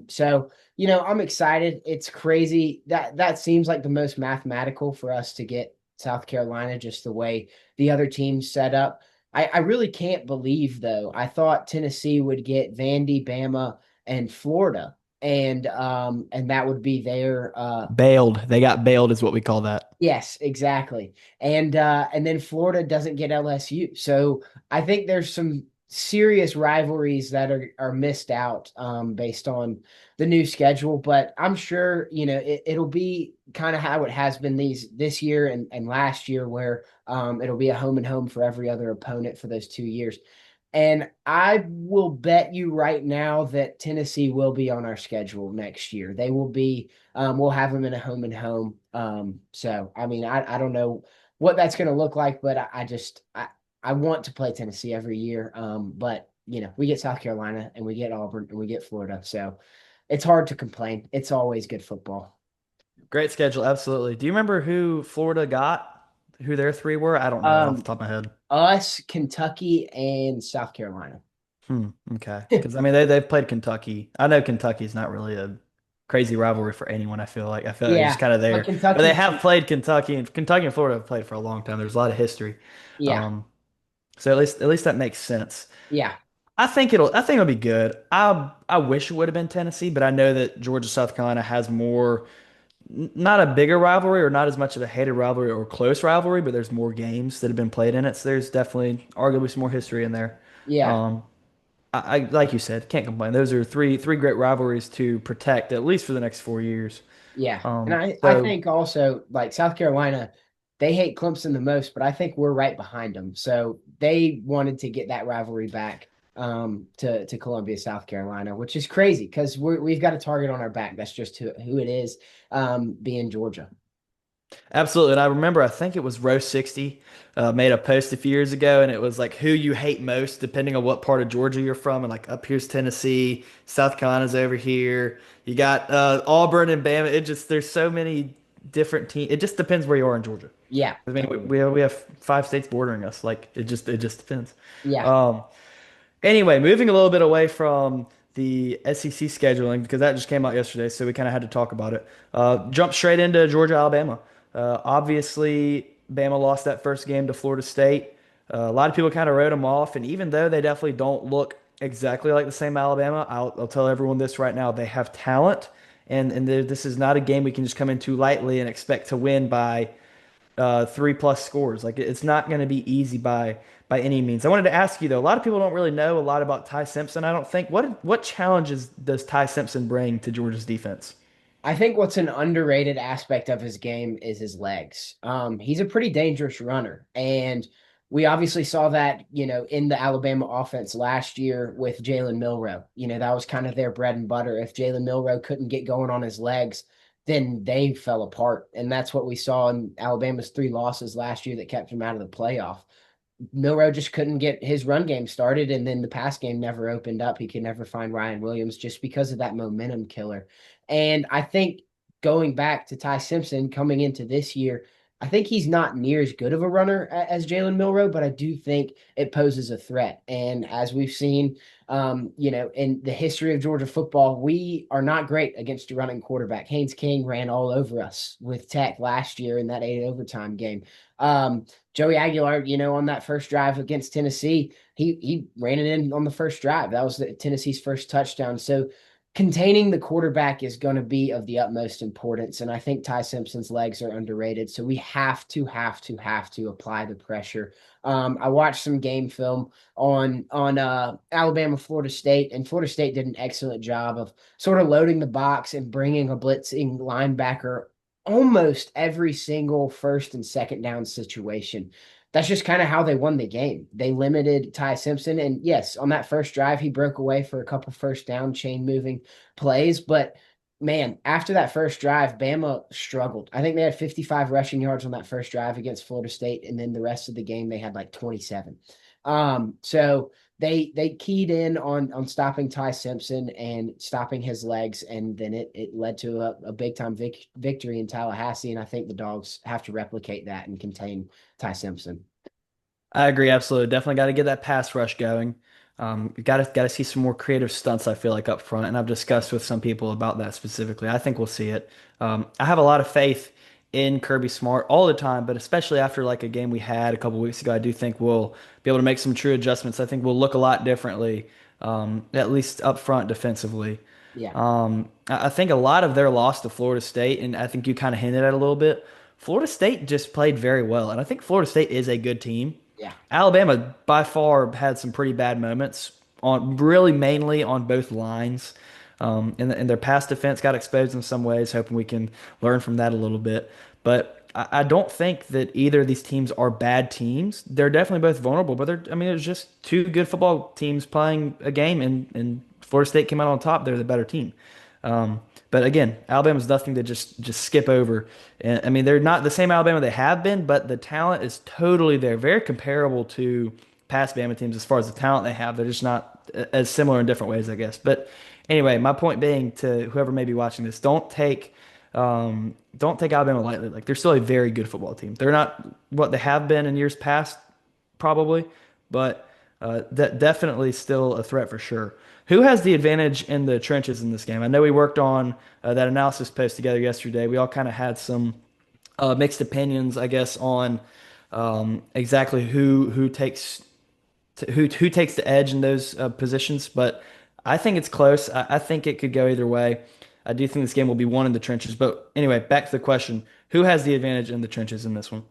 So I'm excited. It's crazy that seems like the most mathematical for us to get South Carolina, just the way the other teams set up. I really can't believe, though. I thought Tennessee would get Vandy, Bama, and Florida, and that would be their Bailed. They got bailed, is what we call that. yes, exactly. And then Florida doesn't get LSU. So I think there's some serious rivalries that are missed out based on the new schedule. But I'm sure, it'll be kind of how it has been this year and last year, where it'll be a home and home for every other opponent for those 2 years. And I will bet you right now that Tennessee will be on our schedule next year. They will be. We'll have them in a home and home. So I mean, I don't know what that's going to look like, but I want to play Tennessee every year. But we get South Carolina and we get Auburn and we get Florida, so it's hard to complain. It's always good football. Great schedule, absolutely. Do you remember who Florida got? Who their three were? I don't know it off the Um, top of my head. Us, Kentucky, and South Carolina. Okay. Because I mean they've played Kentucky. I know Kentucky's not really a crazy rivalry for anyone. I feel like they're just Yeah, kind of but there. But they Kentucky, have played Kentucky, and Kentucky and Florida have played for a long time. There's a lot of history. yeah, Um, so at least that makes sense. yeah, I think it'll be good. I wish it would have been Tennessee, but I know that Georgia South Carolina has more, not a bigger rivalry or not as much of a hated rivalry or close rivalry, but there's more games that have been played in it. So there's definitely arguably some more history in there. yeah. Um, I like you said, can't complain. Those are three great rivalries to protect at least for the next 4 years. Yeah. And I So think also, like, South Carolina, they hate Clemson the most, but I think we're right behind them. So they wanted to get that rivalry back to Columbia, South Carolina, which is crazy because we've got a target on our back. That's just who it is, being Georgia. absolutely, and I remember I think it was Row 60 made a post a few years ago, and it was like who you hate most, depending on what part of Georgia you're from. And like up here's Tennessee, South Carolina's over here. You got Auburn and Bama. There's so many different teams. It just depends where you are in Georgia. Yeah. I mean, we have 5 states bordering us. Like it just depends. Yeah. Um, Anyway, moving a little bit away from the SEC scheduling because that just came out yesterday, so we kind of had to talk about it. Jump straight into Georgia, Alabama. Obviously, Bama lost that first game to Florida State. A lot of people kind of wrote them off, and even though they definitely don't look exactly like the same Alabama, I'll tell everyone this right now: they have talent, and this is not a game we can just come into lightly and expect to win by 3+ scores. Like it's not going to be easy by any means. I wanted to ask you though. A lot of people don't really know a lot about Ty Simpson. I don't think. What challenges does Ty Simpson bring to Georgia's defense? I think what's an underrated aspect of his game is his legs. He's a pretty dangerous runner, and we obviously saw that, in the Alabama offense last year with Jalen Milroe. That was kind of their bread and butter. If Jalen Milroe couldn't get going on his legs, then they fell apart, and that's what we saw in Alabama's 3 losses last year that kept him out of the playoff. Milroe just couldn't get his run game started, and then the pass game never opened up. He could never find Ryan Williams just because of that momentum killer. And I think going back to Ty Simpson coming into this year, I think he's not near as good of a runner as Jalen Milroe, but I do think it poses a threat. And as we've seen, in the history of Georgia football, we are not great against a running quarterback. Haynes King ran all over us with Tech last year in that 8 overtime game. Joey Aguilar, on that first drive against Tennessee, he ran it in on the first drive. That was Tennessee's first touchdown. So containing the quarterback is going to be of the utmost importance. And I think Ty Simpson's legs are underrated. So we have to apply the pressure. I watched some game film on Alabama, Florida State, and Florida State did an excellent job of sort of loading the box and bringing a blitzing linebacker almost every single first and second down situation. That's just kind of how they won the game. They limited Ty Simpson. And yes, on that first drive, he broke away for a couple first down chain moving plays. But man, after that first drive, Bama struggled. I think they had 55 rushing yards on that first drive against Florida State. And then the rest of the game, they had like 27. So they keyed in on stopping Ty Simpson and stopping his legs, and then it led to a big time victory in Tallahassee. And I think the Dogs have to replicate that and contain Ty Simpson. I agree, absolutely. Definitely got to get that pass rush going. Got to see some more creative stunts, I feel like, up front, and I've discussed with some people about that specifically. I think we'll see it. I have a lot of faith in Kirby Smart all the time, but especially after like a game we had a couple weeks ago, I do think we'll be able to make some true adjustments. I think we'll look a lot differently, at least up front defensively. Yeah, I think a lot of their loss to Florida State, and I think you kind of hinted at a little bit. Florida State just played very well, and I think Florida State is a good team. yeah, Alabama by far had some pretty bad moments on really mainly on both lines. And their pass defense got exposed in some ways, hoping we can learn from that a little bit. But I don't think that either of these teams are bad teams. They're definitely both vulnerable, but I mean, there's just two good football teams playing a game, and Florida State came out on top. They're the better team. But again, Alabama's nothing to just skip over. And I mean, they're not the same Alabama they have been, but the talent is totally there. Very comparable to past Bama teams as far as the talent they have. They're just not as similar in different ways, I guess. But anyway, my point being to whoever may be watching this, don't take Alabama lightly. Like they're still a very good football team. They're not what they have been in years past, probably, but that definitely still a threat for sure. Who has the advantage in the trenches in this game? I know we worked on that analysis post together yesterday. We all kind of had some mixed opinions, I guess, on exactly who takes the edge in those positions. But I think it's close. I think it could go either way. I do think this game will be won in the trenches. But anyway, back to the question: who has the advantage in the trenches in this one?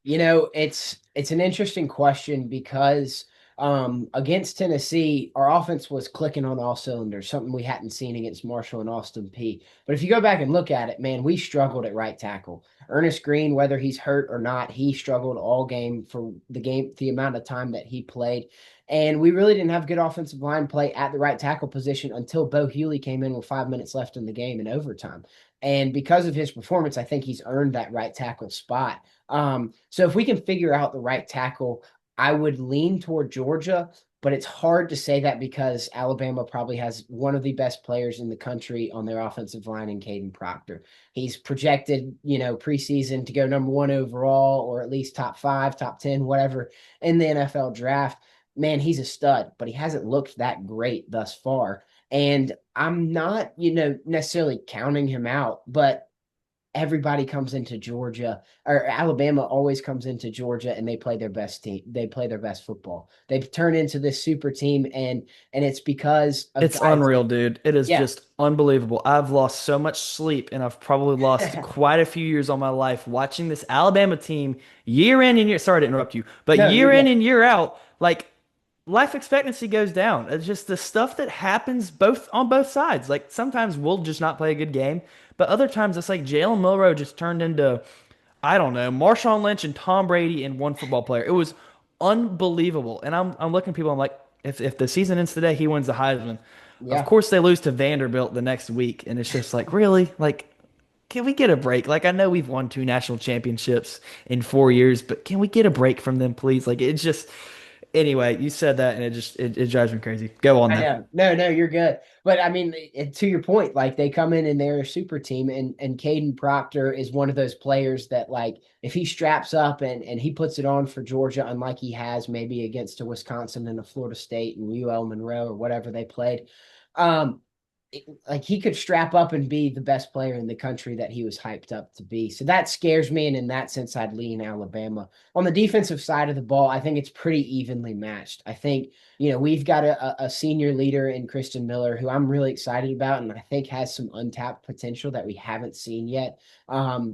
It's an interesting question because against Tennessee, our offense was clicking on all cylinders, something we hadn't seen against Marshall and Austin P. But if you go back and look at it, man, we struggled at right tackle. Ernest Green, whether he's hurt or not, he struggled all game for the amount of time that he played. And we really didn't have good offensive line play at the right tackle position until Bo Hewley came in with 5 minutes left in the game in overtime. And because of his performance, I think he's earned that right tackle spot. So if we can figure out the right tackle, I would lean toward Georgia, but it's hard to say that because Alabama probably has one of the best players in the country on their offensive line in Caden Proctor. He's projected, preseason to go number 1 overall or at least top 5, top 10, whatever in the NFL draft. Man, he's a stud, but he hasn't looked that great thus far. And I'm not, necessarily counting him out, but everybody comes into Georgia or Alabama always comes into Georgia and they play their best team. They play their best football. They've turned into this super team and it's because of It's guys. unreal, dude. It is Yeah. just unbelievable. I've lost so much sleep and I've probably lost quite a few years on my life watching this Alabama team year in and year. Sorry to interrupt you, but No, you're year in good. and year out, like life expectancy goes down. It's just the stuff that happens both on both sides. Like sometimes we'll just not play a good game, but other times it's like Jalen Milroe just turned into, I don't know, Marshawn Lynch and Tom Brady in one football player. It was unbelievable. And I'm looking at people, I'm like, if the season ends today, he wins the Heisman. Of Yeah. course they lose to Vanderbilt the next week, and it's just like, really? Like, can we get a break? Like, I know we've won 2 national championships in 4 years, but can we get a break from them, please? Like, it's just Anyway, you said that, and it drives me crazy. Go on I though. know. No, no, you're good. But I mean, to your point, like they come in and they're a super team, and Caden Proctor is one of those players that, like, if he straps up and he puts it on for Georgia, unlike he has maybe against a Wisconsin and a Florida State and UL Monroe or whatever they played, um, like he could strap up and be the best player in the country that he was hyped up to be. So that scares me, and in that sense, I'd lean Alabama. On the defensive side of the ball, I think it's pretty evenly matched. I think we've got a senior leader in Christian Miller who I'm really excited about, and I think has some untapped potential that we haven't seen yet.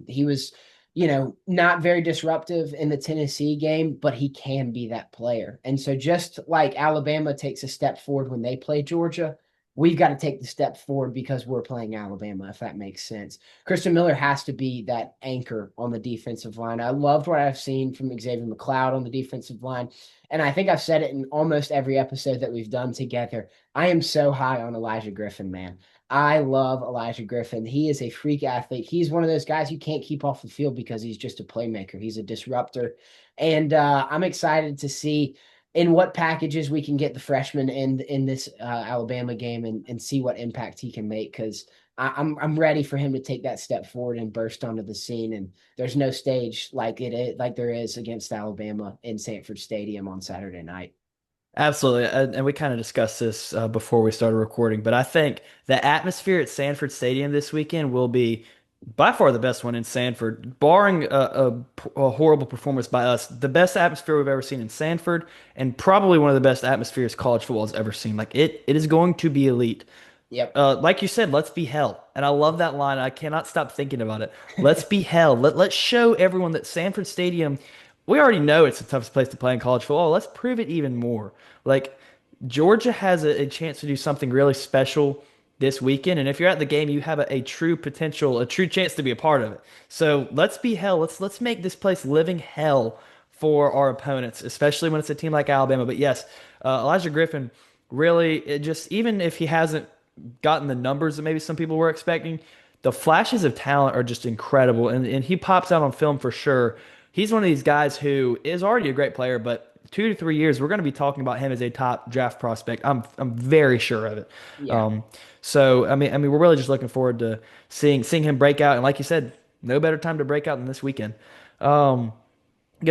He was, not very disruptive in the Tennessee game, but he can be that player. And so just like Alabama takes a step forward when they play Georgia, we've got to take the step forward because we're playing Alabama, if that makes sense. Christian Miller has to be that anchor on the defensive line. I loved what I've seen from Xavier McLeod on the defensive line. And I think I've said it in almost every episode that we've done together. I am so high on Elijah Griffin, man. I love Elijah Griffin. He is a freak athlete. He's one of those guys you can't keep off the field because he's just a playmaker. He's a disruptor. And I'm excited to see in what packages we can get the freshman in this Alabama game and see what impact he can make, because I'm ready for him to take that step forward and burst onto the scene. And there's no stage like there is against Alabama in Sanford Stadium on Saturday night. Absolutely. And we kind of discussed this before we started recording, but I think the atmosphere at Sanford Stadium this weekend will be by far the best one in Sanford, barring a horrible performance by us. The best atmosphere we've ever seen in Sanford, and probably one of the best atmospheres college football has ever seen. Like it is going to be elite. Yep. Like you said, let's be hell. And I love that line. I cannot stop thinking about it. Let's be hell. Let's show everyone that Sanford Stadium, we already know it's the toughest place to play in college football. Let's prove it even more. Like Georgia has a chance to do something really special this weekend. And if you're at the game, you have a true potential, a true chance to be a part of it. So let's be hell. Let's make this place living hell for our opponents, especially when it's a team like Alabama. But yes, Elijah Griffin really, it just, even if he hasn't gotten the numbers that maybe some people were expecting, the flashes of talent are just incredible. And he pops out on film for sure. He's one of these guys who is already a great player, but 2 to 3 years, we're going to be talking about him as a top draft prospect. I'm very sure of it. Yeah. So I mean, we're really just looking forward to seeing him break out. And like you said, no better time to break out than this weekend. Gonna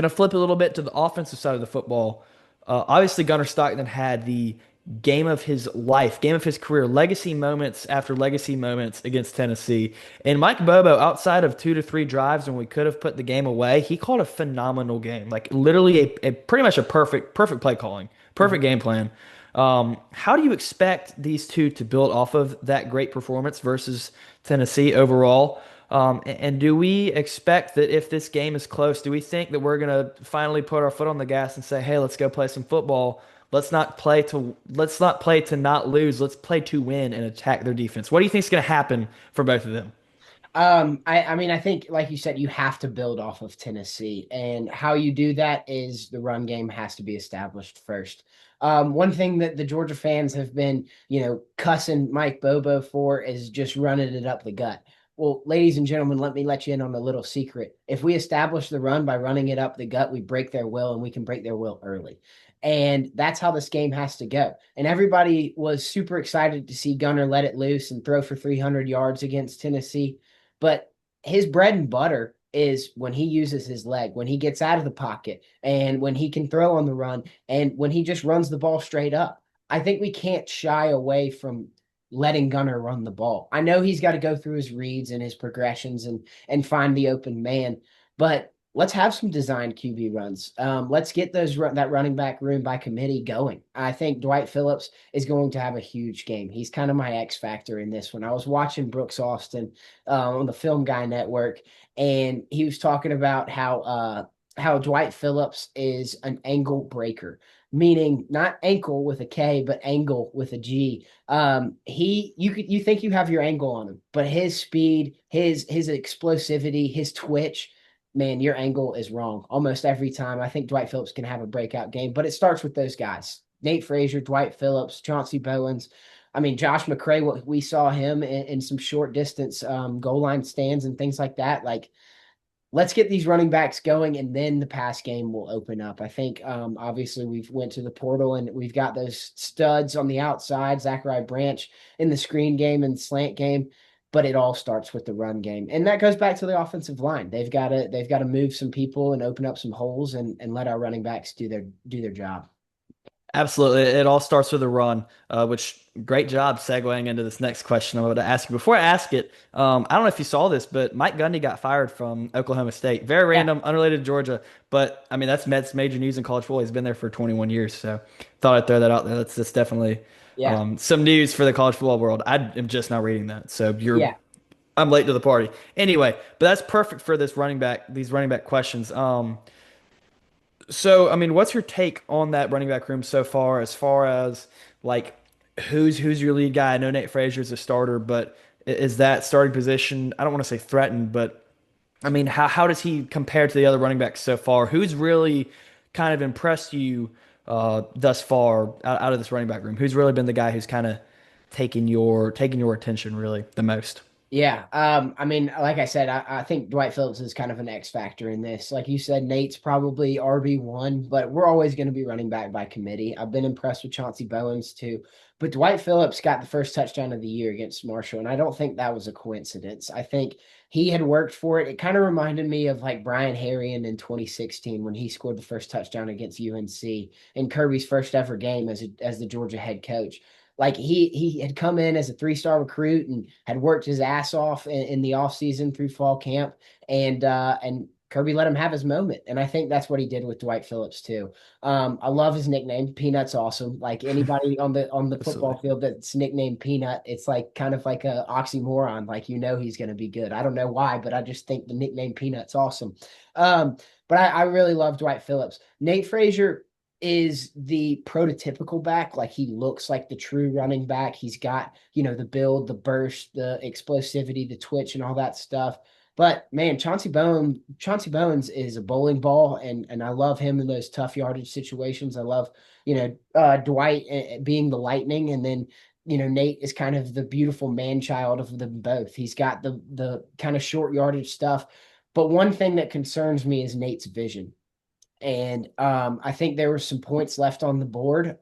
flip a little bit to the offensive side of the football. Obviously, Gunnar Stockton had the game of his life, game of his career, legacy moments after legacy moments against Tennessee. And Mike Bobo, outside of 2 to 3 drives when we could have put the game away, he called a phenomenal game. Like literally a pretty much a perfect play calling, perfect game plan. How do you expect these two to build off of that great performance versus Tennessee overall? And do we expect that if this game is close, do we think that we're going to finally put our foot on the gas and say, "Hey, let's go play some football. Let's not play to not lose. Let's play to win and attack their defense." What do you think is going to happen for both of them? I mean, I think, like you said, you have to build off of Tennessee, and how you do that is the run game has to be established first. One thing that the Georgia fans have been, cussing Mike Bobo for is just running it up the gut. Well, ladies and gentlemen, let me let you in on a little secret. If we establish the run by running it up the gut, we break their will, and we can break their will early. And that's how this game has to go. And everybody was super excited to see Gunner let it loose and throw for 300 yards against Tennessee. But his bread and butter is when he uses his leg, when he gets out of the pocket, and when he can throw on the run, and when he just runs the ball straight up. I think we can't shy away from letting Gunner run the ball. I know he's got to go through his reads and his progressions and find the open man, but let's have some designed QB runs. Let's get that running back room by committee going. I think Dwight Phillips is going to have a huge game. He's kind of my X factor in this one. I was watching Brooks Austin on the Film Guy Network, and he was talking about how Dwight Phillips is an angle breaker, meaning not ankle with a K, but angle with a G. You think you have your angle on him, but his speed, his explosivity, his twitch, man, your angle is wrong almost every time. I think Dwight Phillips can have a breakout game, but it starts with those guys: Nate Frazier, Dwight Phillips, Chauncey Bowens. I mean, Josh McCray, what we saw him in some short distance goal line stands and things like that. Like, let's get these running backs going, and then the pass game will open up. I think obviously we've went to the portal and we've got those studs on the outside, Zachariah Branch in the screen game and slant game, but it all starts with the run game. And that goes back to the offensive line. They've got to move some people and open up some holes and let our running backs do their job. Absolutely. It all starts with a run, which great job segueing into this next question I'm going to ask you. Before I ask it, I don't know if you saw this, but Mike Gundy got fired from Oklahoma State. Very Yeah, random, unrelated to Georgia, but I mean, that's major news in college football. He's been there for 21 years, so thought I'd throw that out there. That's definitely yeah, some news for the college football world. I am just now reading that, so yeah. I'm late to the party. Anyway, but that's perfect for these running back questions. So, I mean, what's your take on that running back room so far, as far as like who's your lead guy? I know Nate Frazier is a starter, but is that starting position, I don't want to say threatened, but I mean, how does he compare to the other running backs so far? Who's really kind of impressed you thus far out of this running back room? Who's really been the guy who's kind of taking your attention really the most? Yeah. I mean, like I said, I think Dwight Phillips is kind of an X factor in this. Like you said, Nate's probably RB1, but we're always going to be running back by committee. I've been impressed with Chauncey Bowens too. But Dwight Phillips got the first touchdown of the year against Marshall, and I don't think that was a coincidence. I think he had worked for it. It kind of reminded me of like Brian Harrion in 2016 when he scored the first touchdown against UNC in Kirby's first ever game as the Georgia head coach. Like he had come in as a 3-star recruit and had worked his ass off in the offseason through fall camp, and Kirby let him have his moment. And I think that's what he did with Dwight Phillips too. I love his nickname. Peanut's awesome. Like anybody on the football Absolutely. field that's nicknamed Peanut, it's like kind of like a oxymoron. Like he's gonna be good. I don't know why, but I just think the nickname Peanut's awesome. But I really love Dwight Phillips. Nate Frazier is the prototypical back. Like he looks like the true running back. He's got, the build, the burst, the explosivity, the twitch, and all that stuff. But man, Chauncey Bones is a bowling ball, and I love him in those tough yardage situations. I love, Dwight being the lightning, and then Nate is kind of the beautiful man child of them both. He's got the kind of short yardage stuff. But one thing that concerns me is Nate's vision. And I think there were some points left on the board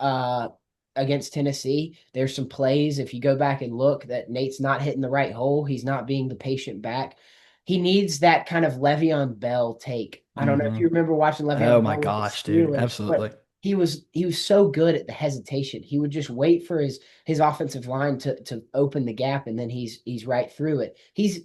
against Tennessee. There's some plays, if you go back and look, that Nate's not hitting the right hole. He's not being the patient back. He needs that kind of Le'Veon Bell take. I don't know if Hmm. you remember watching Oh Le'Veon my Bell with the gosh, dude. Steelers, but Absolutely. he was so good at the hesitation. He would just wait for his offensive line to open the gap, and then he's right through it. He's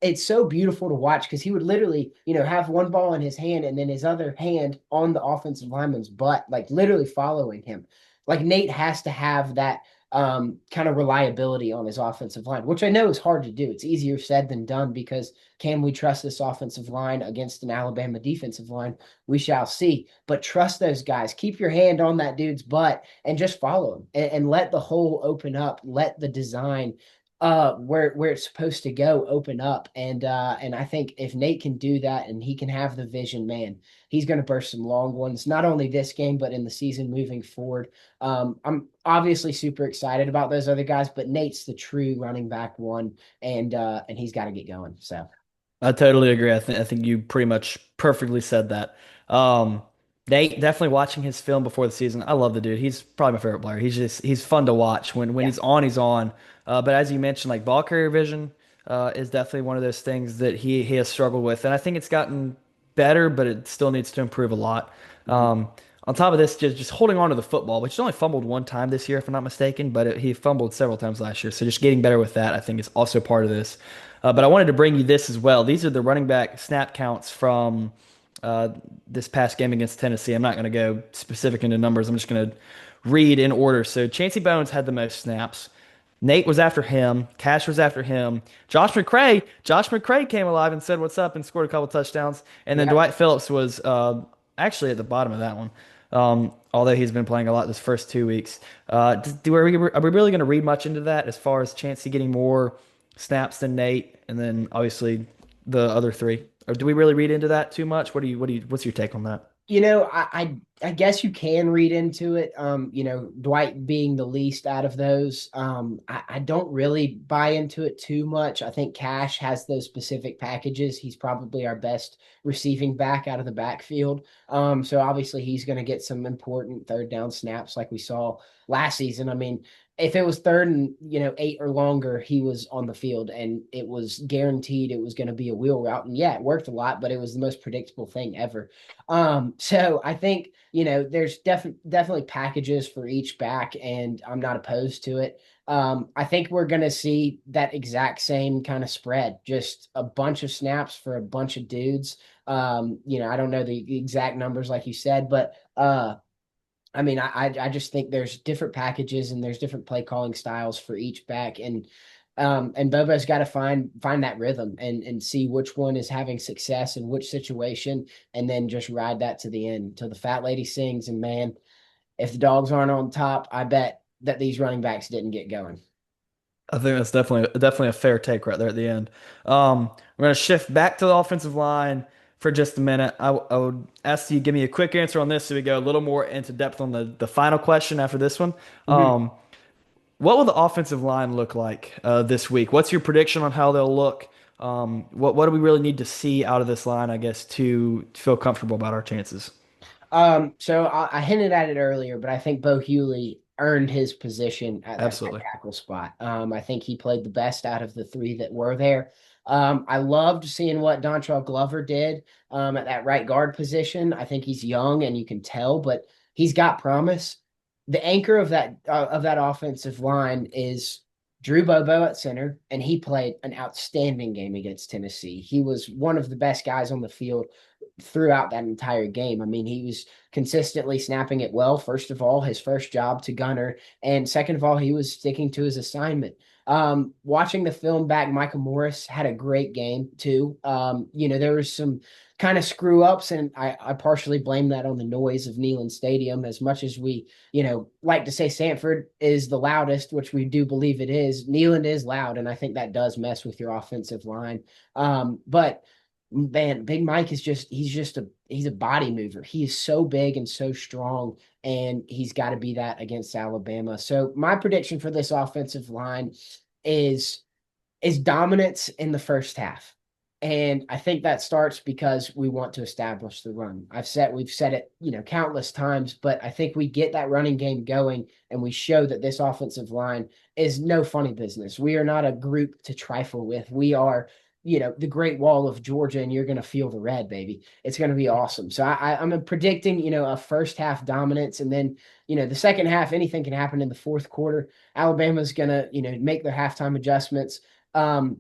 it's so beautiful to watch because he would literally, have one ball in his hand and then his other hand on the offensive lineman's butt, like literally following him. Like Nate has to have that kind of reliability on his offensive line, which I know is hard to do. It's easier said than done because can we trust this offensive line against an Alabama defensive line? We shall see. But trust those guys. Keep your hand on that dude's butt and just follow him and let the hole open up. Let the design where it's supposed to go open up, and I think if Nate can do that and he can have the vision, man, he's going to burst some long ones, not only this game but in the season moving forward. I'm obviously super excited about those other guys, but Nate's the true running back one, and he's got to get going. So I totally agree. I think you pretty much perfectly said that. Um, Nate, definitely watching his film before the season. I love the dude. He's probably my favorite player. He's fun to watch. When yeah. he's on, he's on. But as you mentioned, like ball carrier vision is definitely one of those things that he has struggled with, and I think it's gotten better, but it still needs to improve a lot. Mhm. On top of this, just holding on to the football, which he's only fumbled one time this year, if I'm not mistaken, but he fumbled several times last year. So just getting better with that, I think, is also part of this. But I wanted to bring you this as well. These are the running back snap counts from uh, this past game against Tennessee. I'm not going to go specific into numbers. I'm just going to read in order. So Chancey Bones had the most snaps. Nate was after him. Cash was after him. Josh McCray came alive and said what's up and scored a couple touchdowns. And then Yeah. Dwight Phillips was actually at the bottom of that one. Although he's been playing a lot this first 2 weeks. Are we really going to read much into that as far as Chancey getting more snaps than Nate, and then obviously the other three? Or do we really read into that too much? What's your take on that? You know, I guess you can read into it. Dwight being the least out of those. I don't really buy into it too much. I think Cash has those specific packages. He's probably our best receiving back out of the backfield. So obviously he's going to get some important third down snaps like we saw last season. I mean, if it was third and 8 or longer, he was on the field and it was guaranteed it was going to be a wheel route. And yeah, it worked a lot, but it was the most predictable thing ever. So I think there's definitely packages for each back, and I'm not opposed to it. I think we're going to see that exact same kind of spread, just a bunch of snaps for a bunch of dudes. I don't know the exact numbers like you said, but I mean, I just think there's different packages and there's different play calling styles for each back, and Bobo's got to find that rhythm and see which one is having success in which situation, and then just ride that to the end till the fat lady sings. And man, if the dogs aren't on top, I bet that these running backs didn't get going. I think that's definitely a fair take right there at the end. We're going to shift back to the offensive line for just a minute. I would ask you to give me a quick answer on this so we go a little more into depth on the final question after this one. Mhm. What will the offensive line look like this week? What's your prediction on how they'll look? What do we really need to see out of this line, I guess, to feel comfortable about our chances? So I hinted at it earlier, but I think Bo Hewley earned his position at that right Absolutely. tackle spot. I think he played the best out of the three that were there. I loved seeing what Dontrell Glover did at that right guard position. I think he's young and you can tell, but he's got promise. The anchor of that offensive line is Drew Bobo at center, and he played an outstanding game against Tennessee. He was one of the best guys on the field throughout that entire game. I mean, he was consistently snapping it well. First of all, his first job to gunner, and second of all, he was sticking to his assignment. Watching the film back, Michael Morris had a great game too. There was some kind of screw ups, and I partially blame that on the noise of Neyland Stadium. As much as we, like to say Sanford is the loudest, which we do believe it is, Neyland is loud, and I think that does mess with your offensive line. But man, Big Mike is he's a body mover. He is so big and so strong, and he's got to be that against Alabama. So my prediction for this offensive line is dominance in the first half. And I think that starts because we want to establish the run. We've said it, countless times, but I think we get that running game going and we show that this offensive line is no funny business. We are not a group to trifle with. We are, the Great Wall of Georgia, and you're going to feel the red, baby. It's going to be awesome. So I'm predicting, a first half dominance, and then, the second half, anything can happen in the fourth quarter. Alabama's going to, make their halftime adjustments. And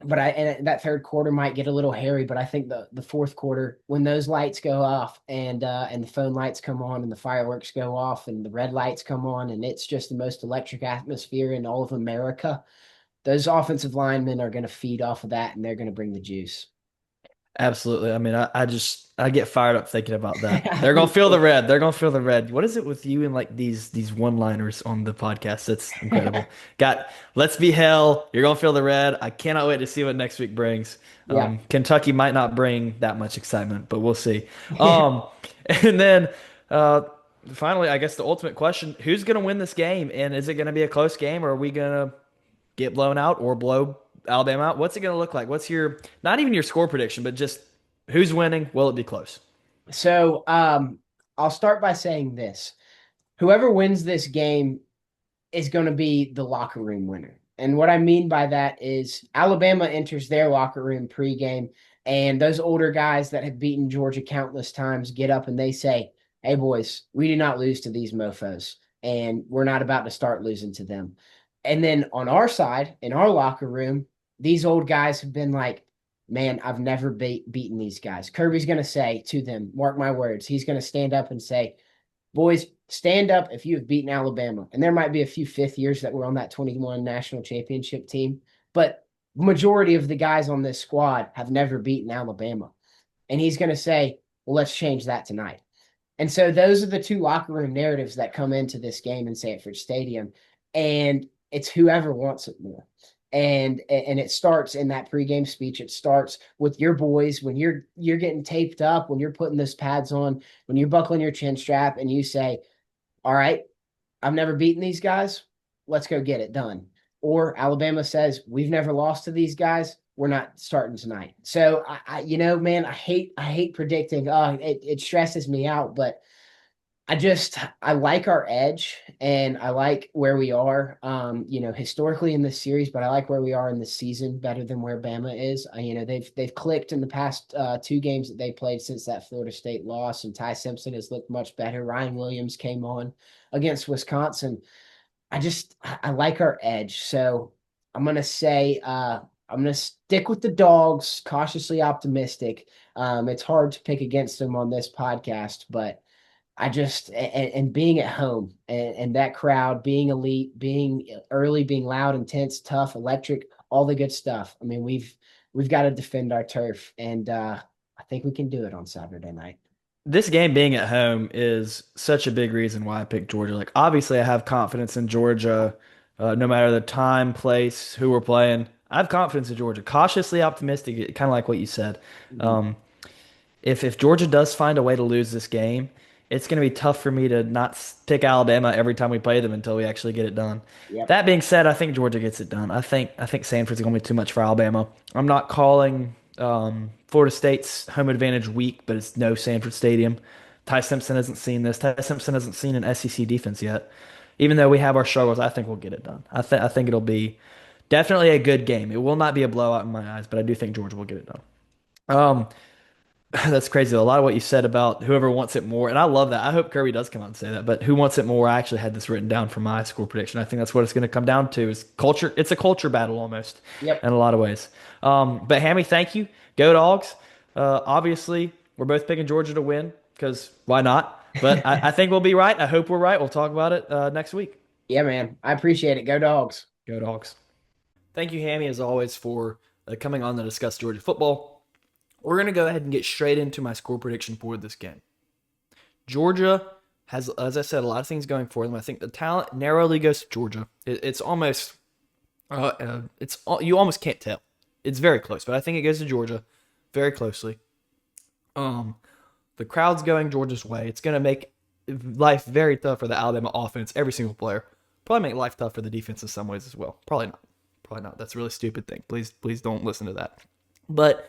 that third quarter might get a little hairy, but I think the fourth quarter, when those lights go off and the phone lights come on and the fireworks go off and the red lights come on and it's just the most electric atmosphere in all of America, those offensive linemen are going to feed off of that and they're going to bring the juice. Absolutely. I mean, I get fired up thinking about that. They're gonna feel the red. They're gonna feel the red. What is it with you and like these one-liners on the podcast? That's incredible. Got let's be hell. You're gonna feel the red. I cannot wait to see what next week brings. Yeah. Kentucky might not bring that much excitement, but we'll see. Um, and then uh, finally, I guess the ultimate question: who's gonna win this game? And is it gonna be a close game, or are we gonna get blown out or blow Alabama out? What's it going to look like? What's your, not even your score prediction, but just who's winning? Will it be close? So I'll start by saying this. Whoever wins this game is going to be the locker room winner. And what I mean by that is Alabama enters their locker room pregame, and those older guys that have beaten Georgia countless times get up and they say, "Hey, boys, we do not lose to these mofos, and we're not about to start losing to them." And then on our side, in our locker room, these old guys have been like, "Man, I've never beaten these guys." Kirby's going to say to them, mark my words, he's going to stand up and say, "Boys, stand up if you have beaten Alabama." And there might be a few fifth years that were on that 21 national championship team, but majority of the guys on this squad have never beaten Alabama. And he's going to say, "Well, let's change that tonight." And so those are the two locker room narratives that come into this game in Sanford Stadium. And it's whoever wants it more. And it starts in that pregame speech. It starts with your boys when you're getting taped up, when you're putting those pads on, when you're buckling your chin strap, and you say, "All right, I've never beaten these guys. Let's go get it done." Or Alabama says, "We've never lost to these guys. We're not starting tonight." So man, I hate predicting. It stresses me out, but I like our edge and I like where we are, historically in this series, but I like where we are in this season better than where Bama is. They've clicked in the past 2 games that they played since that Florida State loss, and Ty Simpson has looked much better. Ryan Williams came on against Wisconsin. I like our edge. So I'm gonna say I'm gonna stick with the dogs, cautiously optimistic. It's hard to pick against them on this podcast, but and being at home and that crowd being elite, being early, being loud, intense, tough, electric, all the good stuff. I mean, we've got to defend our turf, and I think we can do it on Saturday night. This game being at home is such a big reason why I picked Georgia. Like, obviously, I have confidence in Georgia, no matter the time, place, who we're playing. I have confidence in Georgia. Cautiously optimistic, kind of like what you said. Mhm. Um, if Georgia does find a way to lose this game, it's going to be tough for me to not pick Alabama every time we play them until we actually get it done. Yep. That being said, I think Georgia gets it done. I think Sanford's going to be too much for Alabama. I'm not calling Florida State's home advantage weak, but it's no Sanford Stadium. Ty Simpson hasn't seen this. Ty Simpson hasn't seen an SEC defense yet. Even though we have our struggles, I think we'll get it done. I think it'll be definitely a good game. It will not be a blowout in my eyes, but I do think Georgia will get it done. Um, That's crazy. A lot of what you said about whoever wants it more, and I love that. I hope Kirby does come out and say that. But who wants it more? I actually had this written down for my score prediction. I think that's what it's going to come down to is culture. It's a culture battle almost Yep. in a lot of ways. But Hammy, thank you. Go Dogs. Obviously, we're both picking Georgia to win because why not? But I think we'll be right. I hope we're right. We'll talk about it next week. Yeah, man. I appreciate it. Go Dogs. Go Dogs. Thank you, Hammy, as always, for coming on to discuss Georgia football. We're going to go ahead and get straight into my score prediction for this game. Georgia has, as I said, a lot of things going for them. I think the talent narrowly goes to Georgia. It's almost, you almost can't tell. It's very close, but I think it goes to Georgia very closely. The crowd's going Georgia's way. It's going to make life very tough for the Alabama offense, every single player. Probably make life tough for the defense in some ways as well. Probably not. Probably not. That's a really stupid thing. Please don't listen to that. But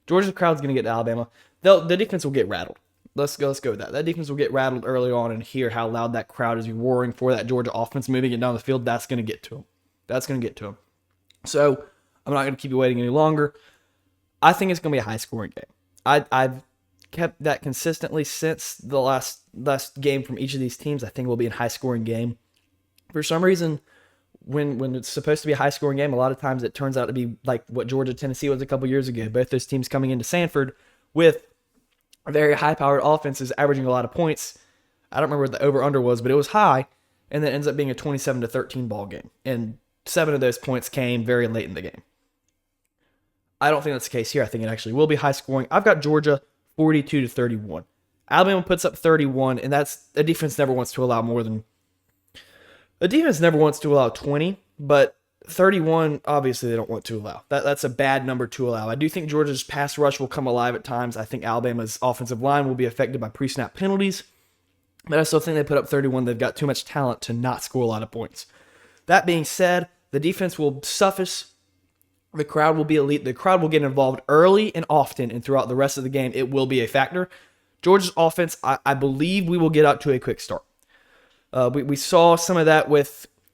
Georgia's crowd's going to get to Alabama. The defense will get rattled. Let's go with that. That defense will get rattled early on and hear how loud that crowd is roaring for that Georgia offense moving it down the field. That's going to get to them. So I'm not going to keep you waiting any longer. I think it's going to be a high-scoring game. I've kept that consistently since the last game from each of these teams. I think it will be a high-scoring game. For some reason, when it's supposed to be a high-scoring game, a lot of times it turns out to be like what Georgia-Tennessee was a couple years ago. Both those teams coming into Sanford with very high-powered offenses averaging a lot of points. I don't remember what the over-under was, but it was high, and then it ends up being a 27-13 ball game. And 7 of those points came very late in the game. I don't think that's the case here. I think it actually will be high-scoring. I've got Georgia 42-31. Alabama puts up 31, and that's a defense never wants to allow more than... The defense never wants to allow 20, but 31, obviously they don't want to allow. That's a bad number to allow. I do think Georgia's pass rush will come alive at times. I think Alabama's offensive line will be affected by pre-snap penalties, but I still think they put up 31. They've got too much talent to not score a lot of points. That being said, the defense will suffice. The crowd will be elite. The crowd will get involved early and often, and throughout the rest of the game, it will be a factor. Georgia's offense, I believe we will get out to a quick start. We saw some of that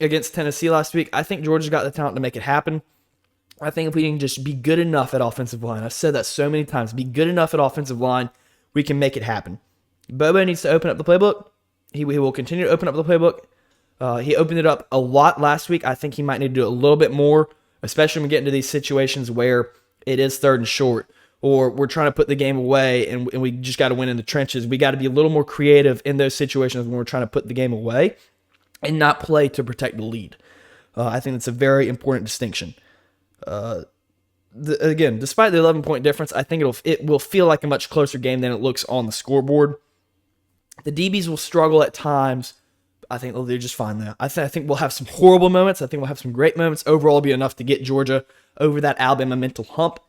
against Tennessee last week. I think Georgia's got the talent to make it happen. I think if we can just be good enough at offensive line, I've said that so many times, be good enough at offensive line, we can make it happen. Bobo needs to open up the playbook. He will continue to open up the playbook. He opened it up a lot last week. I think he might need to do it a little bit more, especially when we get into these situations where it is 3rd and short, or we're trying to put the game away and we just got to win in the trenches. We got to be a little more creative in those situations when we're trying to put the game away and not play to protect the lead. I think that's a very important distinction. Again, despite the 11-point difference, I think it will feel like a much closer game than it looks on the scoreboard. The DBs will struggle at times. I think they'll do just fine there. I think we'll have some horrible moments. I think we'll have some great moments. Overall, it'll be enough to get Georgia over that Alabama mental hump.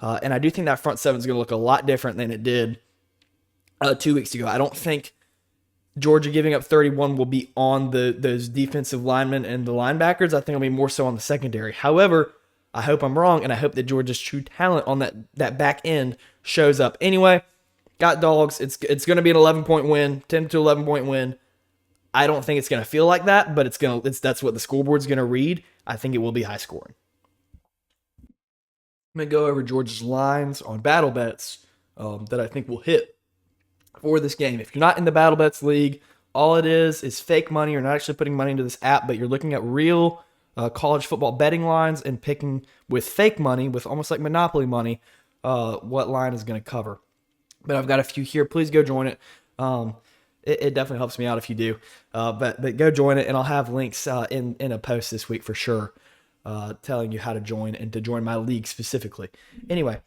And I do think that front seven is going to look a lot different than it did 2 weeks ago. I don't think Georgia giving up 31 will be on those defensive linemen and the linebackers. I think it'll be more so on the secondary. However, I hope I'm wrong, and I hope that Georgia's true talent on that back end shows up. Anyway, got dogs. It's going to be an 11-point win, 10 to 11-point win. I don't think it's going to feel like that, but that's what the scoreboard's going to read. I think it will be high scoring. I'm going to go over Georgia's lines on battle bets that I think will hit for this game. If you're not in the battle bets league, all it is fake money. You're not actually putting money into this app, but you're looking at real college football betting lines and picking with fake money, with almost like Monopoly money, what line is going to cover. But I've got a few here. Please go join it. It definitely helps me out if you do. But go join it, and I'll have links in a post this week for sure, telling you how to join and to join my league specifically. Anyway,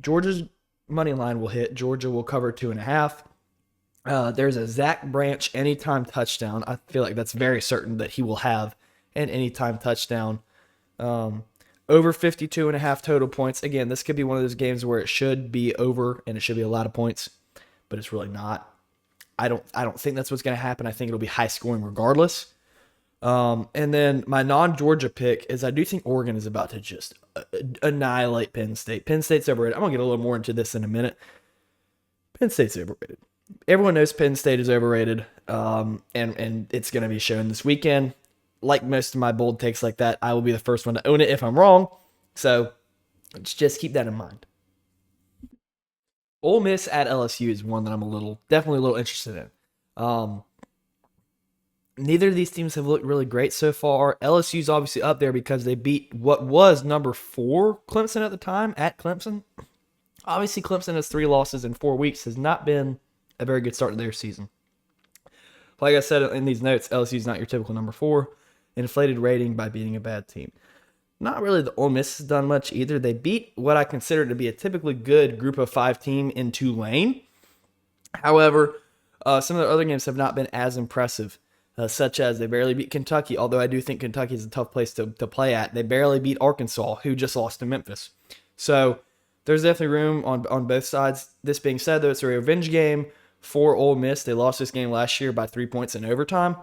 Georgia's money line will hit. Georgia will cover 2.5. There's a Zach Branch anytime touchdown. I feel like that's very certain that he will have an anytime touchdown. Over 52.5 total points. Again, this could be one of those games where it should be over and it should be a lot of points, but it's really not. I don't think that's what's going to happen. I think it'll be high scoring regardless. And then my non-Georgia pick is I do think Oregon is about to just annihilate Penn State. Penn State's overrated. I'm going to get a little more into this in a minute. Penn State's overrated. Everyone knows Penn State is overrated, and it's going to be shown this weekend. Like most of my bold takes like that, I will be the first one to own it if I'm wrong. So just keep that in mind. Ole Miss at LSU is one that I'm definitely a little interested in. Neither of these teams have looked really great so far. LSU's obviously up there because they beat what was number 4 Clemson at the time at Clemson. Obviously, Clemson has 3 losses in 4 weeks. Has not been a very good start to their season. Like I said in these notes, LSU's not your typical number 4. Inflated rating by beating a bad team. Not really the Ole Miss has done much either. They beat what I consider to be a typically good group of 5 team in Tulane. However, some of the other games have not been as impressive, such as they barely beat Kentucky, although I do think Kentucky is a tough place to play at. They barely beat Arkansas, who just lost to Memphis. So there's definitely room on both sides. This being said, though, it's a revenge game for Ole Miss. They lost this game last year by 3 points in overtime.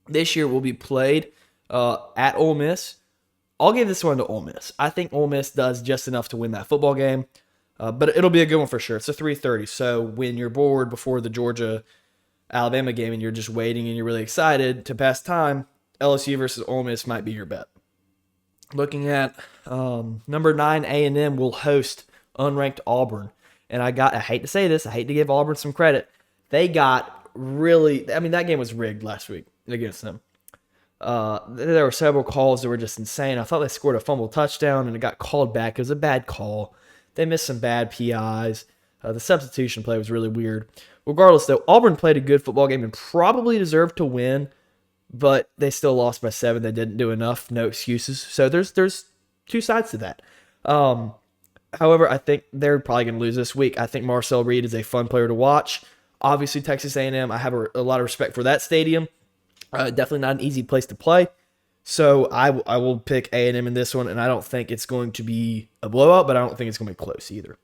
This year will be played at Ole Miss. I'll give this one to Ole Miss. I think Ole Miss does just enough to win that football game, but it'll be a good one for sure. It's a 3:30, so when you're bored before the Georgia-Alabama game and you're just waiting and you're really excited to pass time, LSU versus Ole Miss might be your bet. Looking at number 9, A&M will host unranked Auburn, and I hate to say this, I hate to give Auburn some credit. They got that game was rigged last week against them. There were several calls that were just insane. I thought they scored a fumble touchdown and it got called back. It was a bad call. They missed some bad PIs. The substitution play was really weird. Regardless, though, Auburn played a good football game and probably deserved to win, but they still lost by 7. They didn't do enough. No excuses. So there's 2 sides to that. However, I think they're probably going to lose this week. I think Marcel Reed is a fun player to watch. Obviously, Texas A&M, I have a lot of respect for that stadium. Definitely not an easy place to play. So I will pick A&M in this one, and I don't think it's going to be a blowout, but I don't think it's going to be close either.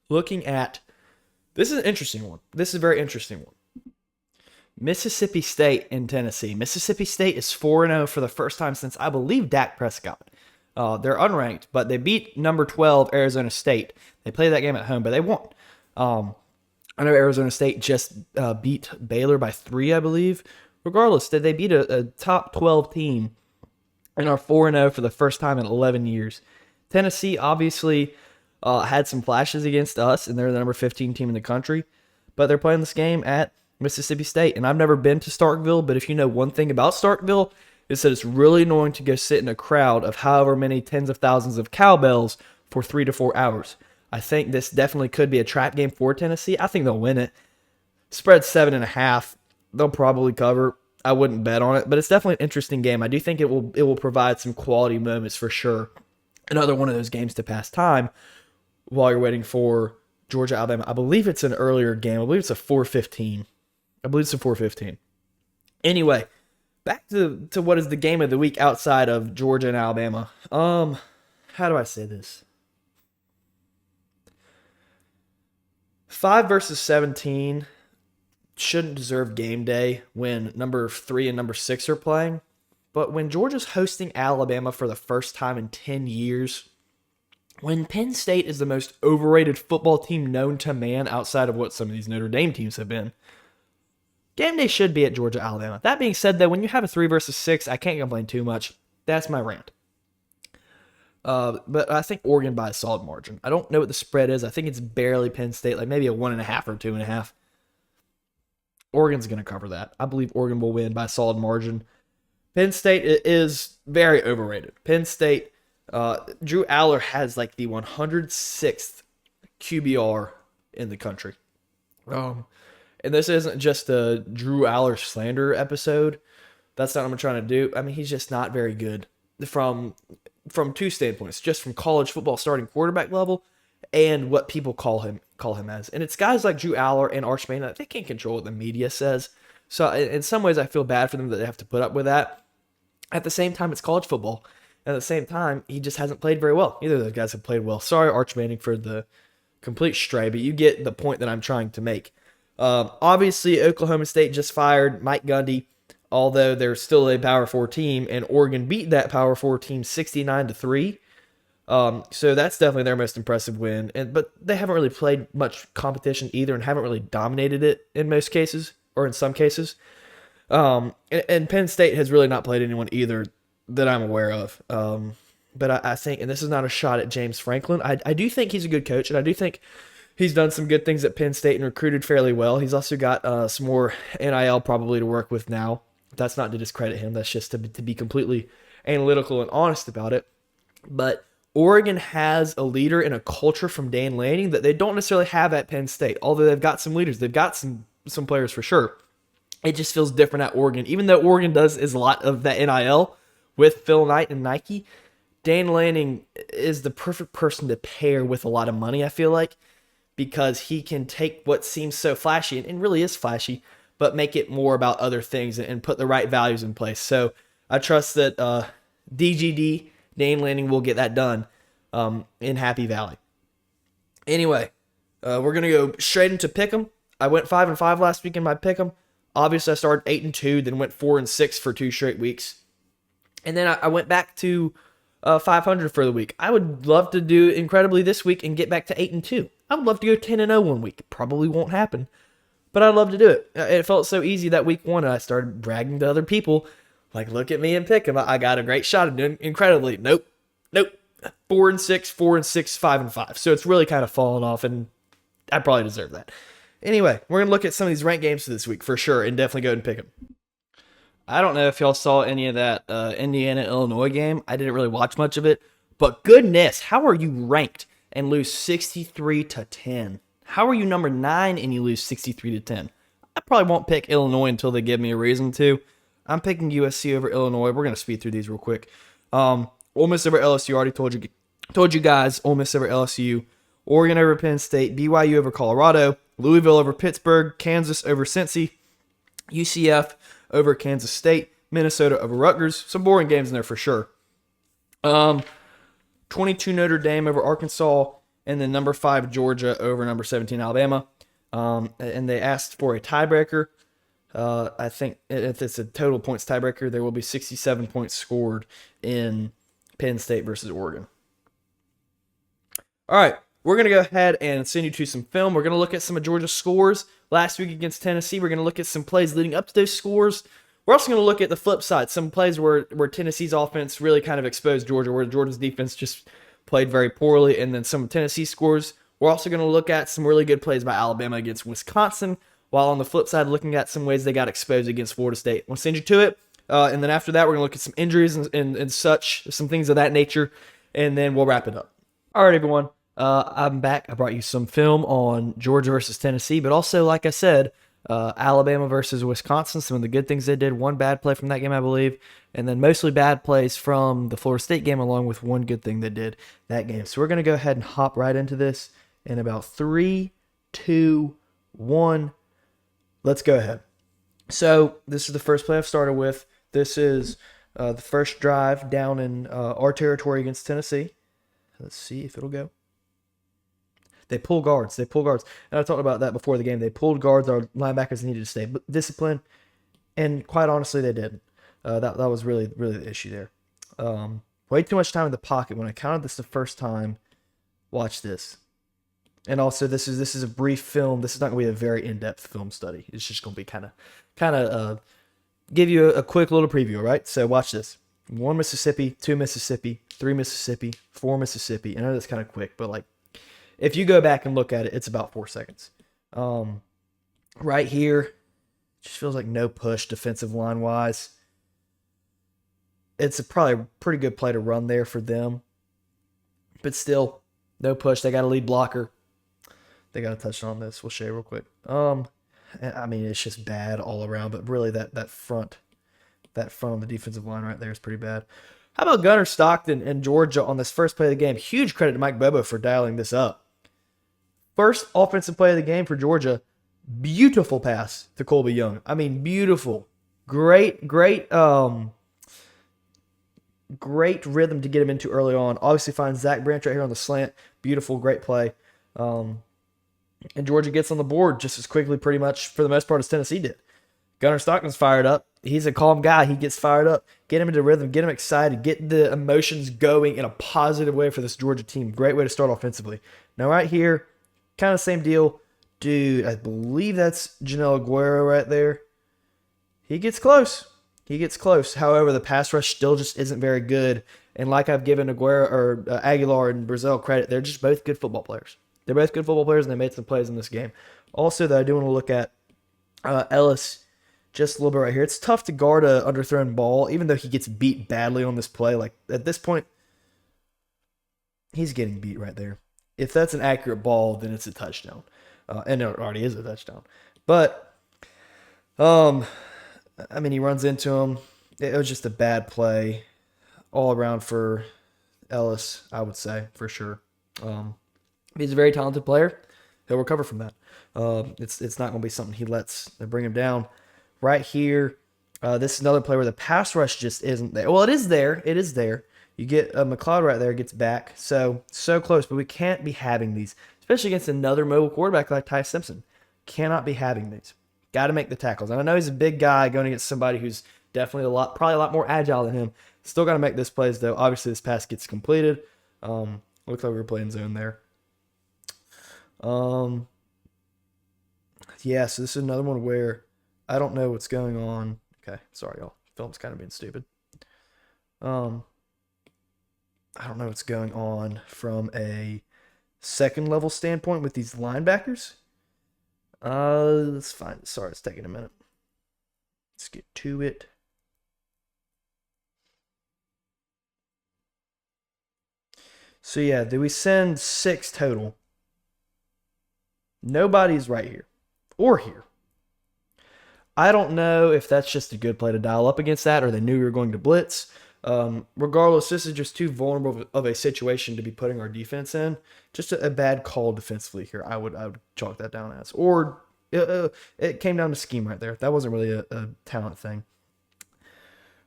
Looking at, this is an interesting one. This is a very interesting one. Mississippi State and Tennessee. Mississippi State is 4-0 for the first time since, I believe, Dak Prescott. They're unranked, but they beat number 12 Arizona State. They played that game at home, but they won. I know Arizona State just beat Baylor by 3, I believe. Regardless, they beat a top 12 team and are 4-0 for the first time in 11 years. Tennessee obviously had some flashes against us, and they're the number 15 team in the country. But they're playing this game at Mississippi State. And I've never been to Starkville, but if you know one thing about Starkville, it's that it's really annoying to go sit in a crowd of however many tens of thousands of cowbells for 3 to 4 hours. I think this definitely could be a trap game for Tennessee. I think they'll win it. Spread 7.5. They'll probably cover. I wouldn't bet on it, but it's definitely an interesting game. I do think it will provide some quality moments for sure. Another one of those games to pass time while you're waiting for Georgia Alabama. I believe it's an earlier game. I believe it's a 4:15 I believe it's a 4:15. Anyway, back to what is the game of the week outside of Georgia and Alabama. How do I say this? 5 versus 17 shouldn't deserve game day when number 3 and number 6 are playing. But when Georgia's hosting Alabama for the first time in 10 years, when Penn State is the most overrated football team known to man outside of what some of these Notre Dame teams have been, game day should be at Georgia, Alabama. That being said, though, when you have a 3 versus 6, I can't complain too much. That's my rant. But I think Oregon by a solid margin. I don't know what the spread is. I think it's barely Penn State, like maybe a 1.5 or 2.5. Oregon's going to cover that. I believe Oregon will win by a solid margin. Penn State is very overrated. Penn State, Drew Aller has like the 106th QBR in the country. And this isn't just a Drew Aller slander episode. That's not what I'm trying to do. I mean, he's just not very good from two standpoints, just from college football starting quarterback level and what people call him as. And it's guys like Drew Aller and Arch Manning that they can't control what the media says. So in some ways, I feel bad for them that they have to put up with that. At the same time, it's college football. And at the same time, he just hasn't played very well. Neither of those guys have played well. Sorry, Arch Manning, for the complete stray, but you get the point that I'm trying to make. Obviously, Oklahoma State just fired Mike Gundy, although they're still a Power 4 team, and Oregon beat that Power 4 team 69-3. So that's definitely their most impressive win. But they haven't really played much competition either and haven't really dominated it in most cases, or in some cases. And Penn State has really not played anyone either that I'm aware of. But I think, and this is not a shot at James Franklin, I do think he's a good coach, and I do think he's done some good things at Penn State and recruited fairly well. He's also got some more NIL probably to work with now. That's not to discredit him. That's just to be completely analytical and honest about it. But Oregon has a leader and a culture from Dan Lanning that they don't necessarily have at Penn State. Although they've got some leaders. They've got some players for sure. It just feels different at Oregon. Even though Oregon is a lot of that NIL with Phil Knight and Nike, Dan Lanning is the perfect person to pair with a lot of money, I feel like, because he can take what seems so flashy, and really is flashy, but make it more about other things and put the right values in place. So I trust that DGD, Dan Lanning, will get that done in Happy Valley. Anyway, we're going to go straight into Pick'em. I went 5-5 last week in my Pick'em. Obviously, I started 8-2, then went 4-6 for 2 straight weeks. And then I went back to 500 for the week. I would love to do incredibly this week and get back to 8-2. I would love to go 10-0 one week. Probably won't happen, but I'd love to do it. It felt so easy that week one, and I started bragging to other people, like, look at me and Pick'em. I got a great shot of doing incredibly. Nope. 4-6, 4-6, 5-5. So it's really kind of fallen off, and I probably deserve that. Anyway, we're going to look at some of these ranked games for this week for sure, and definitely go ahead and pick them. I don't know if y'all saw any of that Indiana-Illinois game. I didn't really watch much of it, but goodness, how are you ranked and lose 63-10? How are you number 9 and you lose 63-10? I probably won't pick Illinois until they give me a reason to. I'm picking USC over Illinois. We're going to speed through these real quick. Ole Miss over LSU. Already told you guys. Ole Miss over LSU. Oregon over Penn State. BYU over Colorado. Louisville over Pittsburgh. Kansas over Cincy. UCF over Kansas State. Minnesota over Rutgers. Some boring games in there for sure. 22 Notre Dame over Arkansas. And then number 5 Georgia over number 17 Alabama. And they asked for a tiebreaker. I think if it's a total points tiebreaker, there will be 67 points scored in Penn State versus Oregon. All right, we're going to go ahead and send you to some film. We're going to look at some of Georgia's scores last week against Tennessee. We're going to look at some plays leading up to those scores. We're also going to look at the flip side, some plays where Tennessee's offense really kind of exposed Georgia, where Georgia's defense just played very poorly, and then some Tennessee scores. We're also going to look at some really good plays by Alabama against Wisconsin, while on the flip side, looking at some ways they got exposed against Florida State. We'll send you to it, and then after that, we're going to look at some injuries and such, some things of that nature, and then we'll wrap it up. All right, everyone. I'm back. I brought you some film on Georgia versus Tennessee, but also, like I said, Alabama versus Wisconsin, some of the good things they did, one bad play from that game, I believe, and then mostly bad plays from the Florida State game, along with one good thing they did that game. So we're going to go ahead and hop right into this in about 3, 2, 1. Let's go ahead. So this is the first play I've started with. This is the first drive down in our territory against Tennessee. Let's see if it'll go. They pull guards. And I talked about that before the game. They pulled guards. Our linebackers needed to stay disciplined. And quite honestly, they didn't. That was really, really the issue there. Way too much time in the pocket. When I counted this the first time, watch this. And also, this is a brief film. This is not going to be a very in-depth film study. It's just going to be kind of give you a quick little preview, right? So watch this. 1 Mississippi, 2 Mississippi, 3 Mississippi, 4 Mississippi. I know that's kind of quick, but like if you go back and look at it, it's about 4 seconds. Right here, just feels like no push defensive line wise. It's probably a pretty good play to run there for them, but still no push. They got a lead blocker. They got a touchdown on this. We'll show you real quick. I mean, it's just bad all around, but really that front on the defensive line right there is pretty bad. How about Gunnar Stockton and Georgia on this first play of the game? Huge credit to Mike Bobo for dialing this up. First offensive play of the game for Georgia. Beautiful pass to Colby Young. I mean, beautiful. Great rhythm to get him into early on. Obviously finds Zach Branch right here on the slant. Beautiful, great play. And Georgia gets on the board just as quickly, pretty much, for the most part, as Tennessee did. Gunnar Stockton's fired up. He's a calm guy. He gets fired up. Get him into rhythm. Get him excited. Get the emotions going in a positive way for this Georgia team. Great way to start offensively. Now, right here, kind of same deal. Dude, I believe that's Janelle Aguero right there. He gets close. However, the pass rush still just isn't very good. And like I've given Aguero or Aguilar and Brazil credit, they're just both good football players. They're both good football players, and they made some plays in this game. Also, though, I do want to look at Ellis just a little bit right here. It's tough to guard a underthrown ball, even though he gets beat badly on this play. Like, at this point, he's getting beat right there. If that's an accurate ball, then it's a touchdown. And it already is a touchdown. But, I mean, he runs into him. It was just a bad play all around for Ellis, I would say, for sure. He's a very talented player. He'll recover from that. It's not going to be something he lets bring him down. Right here, this is another play where the pass rush just isn't there. Well, it is there. You get McLeod right there, gets back. So close, but we can't be having these, especially against another mobile quarterback like Ty Simpson. Cannot be having these. Got to make the tackles. And I know he's a big guy going against somebody who's definitely probably a lot more agile than him. Still got to make this plays, though. Obviously, this pass gets completed. Looks like we were playing zone there. Yeah, so this is another one where I don't know what's going on. Okay, sorry, y'all. Film's kind of being stupid. I don't know what's going on from a second level standpoint with these linebackers. Let's find. Sorry, it's taking a minute. Let's get to it. So yeah, did we send 6 total? Nobody's right here or here. I don't know if that's just a good play to dial up against that, or they knew we were going to blitz. Regardless, this is just too vulnerable of a situation to be putting our defense in. Just a bad call defensively here. I would chalk that down as. Or it came down to scheme right there. That wasn't really a talent thing.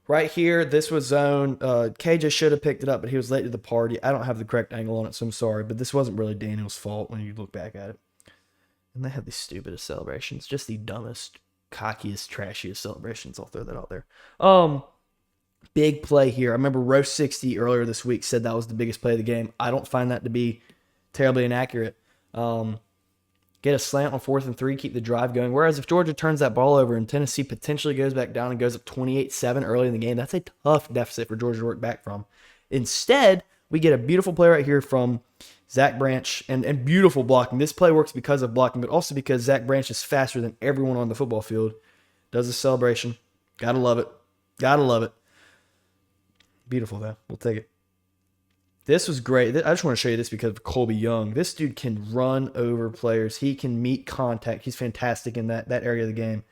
Right here, this was zone. KJ should have picked it up, but he was late to the party. I don't have the correct angle on it, so I'm sorry. But this wasn't really Daniel's fault when you look back at it. And they have the stupidest celebrations. Just the dumbest, cockiest, trashiest celebrations. I'll throw that out there. Big play here. I remember Roast 60 earlier this week said that was the biggest play of the game. I don't find that to be terribly inaccurate. Get a slant on 4th and 3, keep the drive going. Whereas if Georgia turns that ball over and Tennessee potentially goes back down and goes up 28-7 early in the game, that's a tough deficit for Georgia to work back from. Instead, we get a beautiful play right here from Zach Branch and beautiful blocking. This play works because of blocking, but also because Zach Branch is faster than everyone on the football field. Does a celebration. Gotta love it. Beautiful, though. We'll take it. This was great. I just want to show you this because of Colby Young. This dude can run over players. He can meet contact. He's fantastic in that area of the game.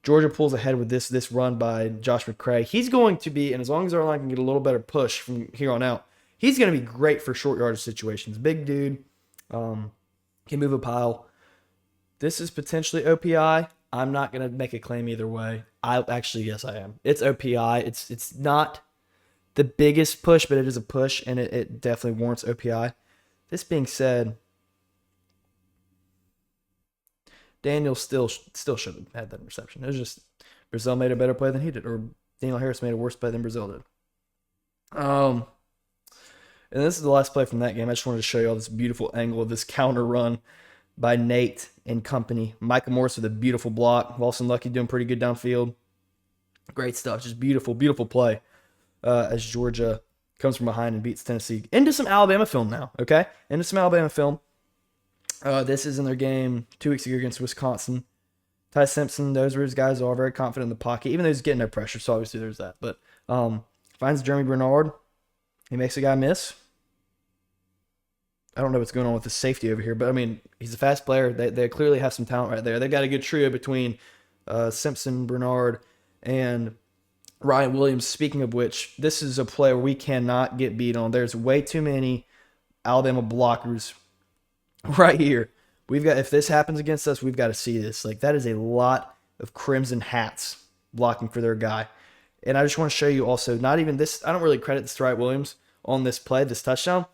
Georgia pulls ahead with this run by Josh McCray. He's going to be, and as long as our line can get a little better push from here on out, he's going to be great for short yardage situations. Big dude. Can move a pile. This is potentially OPI. I'm not going to make a claim either way. Yes, I am. It's OPI. It's not the biggest push, but it is a push, and it definitely warrants OPI. This being said, Daniel still should have had that interception. It was just Brazil made a better play than he did, or Daniel Harris made a worse play than Brazil did. And this is the last play from that game. I just wanted to show you all this beautiful angle of this counter run by Nate and company. Michael Morris with a beautiful block. Wilson Lucky doing pretty good downfield. Great stuff. Just beautiful, beautiful play as Georgia comes from behind and beats Tennessee. Into some Alabama film now, okay? Into some Alabama film. This is in their game 2 weeks ago against Wisconsin. Ty Simpson, those were his guys, all very confident in the pocket, even though he's getting no pressure, so obviously there's that. But finds Jeremy Bernard. He makes a guy miss. I don't know what's going on with the safety over here, but I mean, he's a fast player. They clearly have some talent right there. They've got a good trio between Simpson, Bernard, and Ryan Williams. Speaking of which, this is a play where we cannot get beat on. There's way too many Alabama blockers right here. If this happens against us, we've got to see this. Like, that is a lot of Crimson hats blocking for their guy. And I just want to show you also, not even this, I don't really credit this to Wright Williams on this play, this touchdown,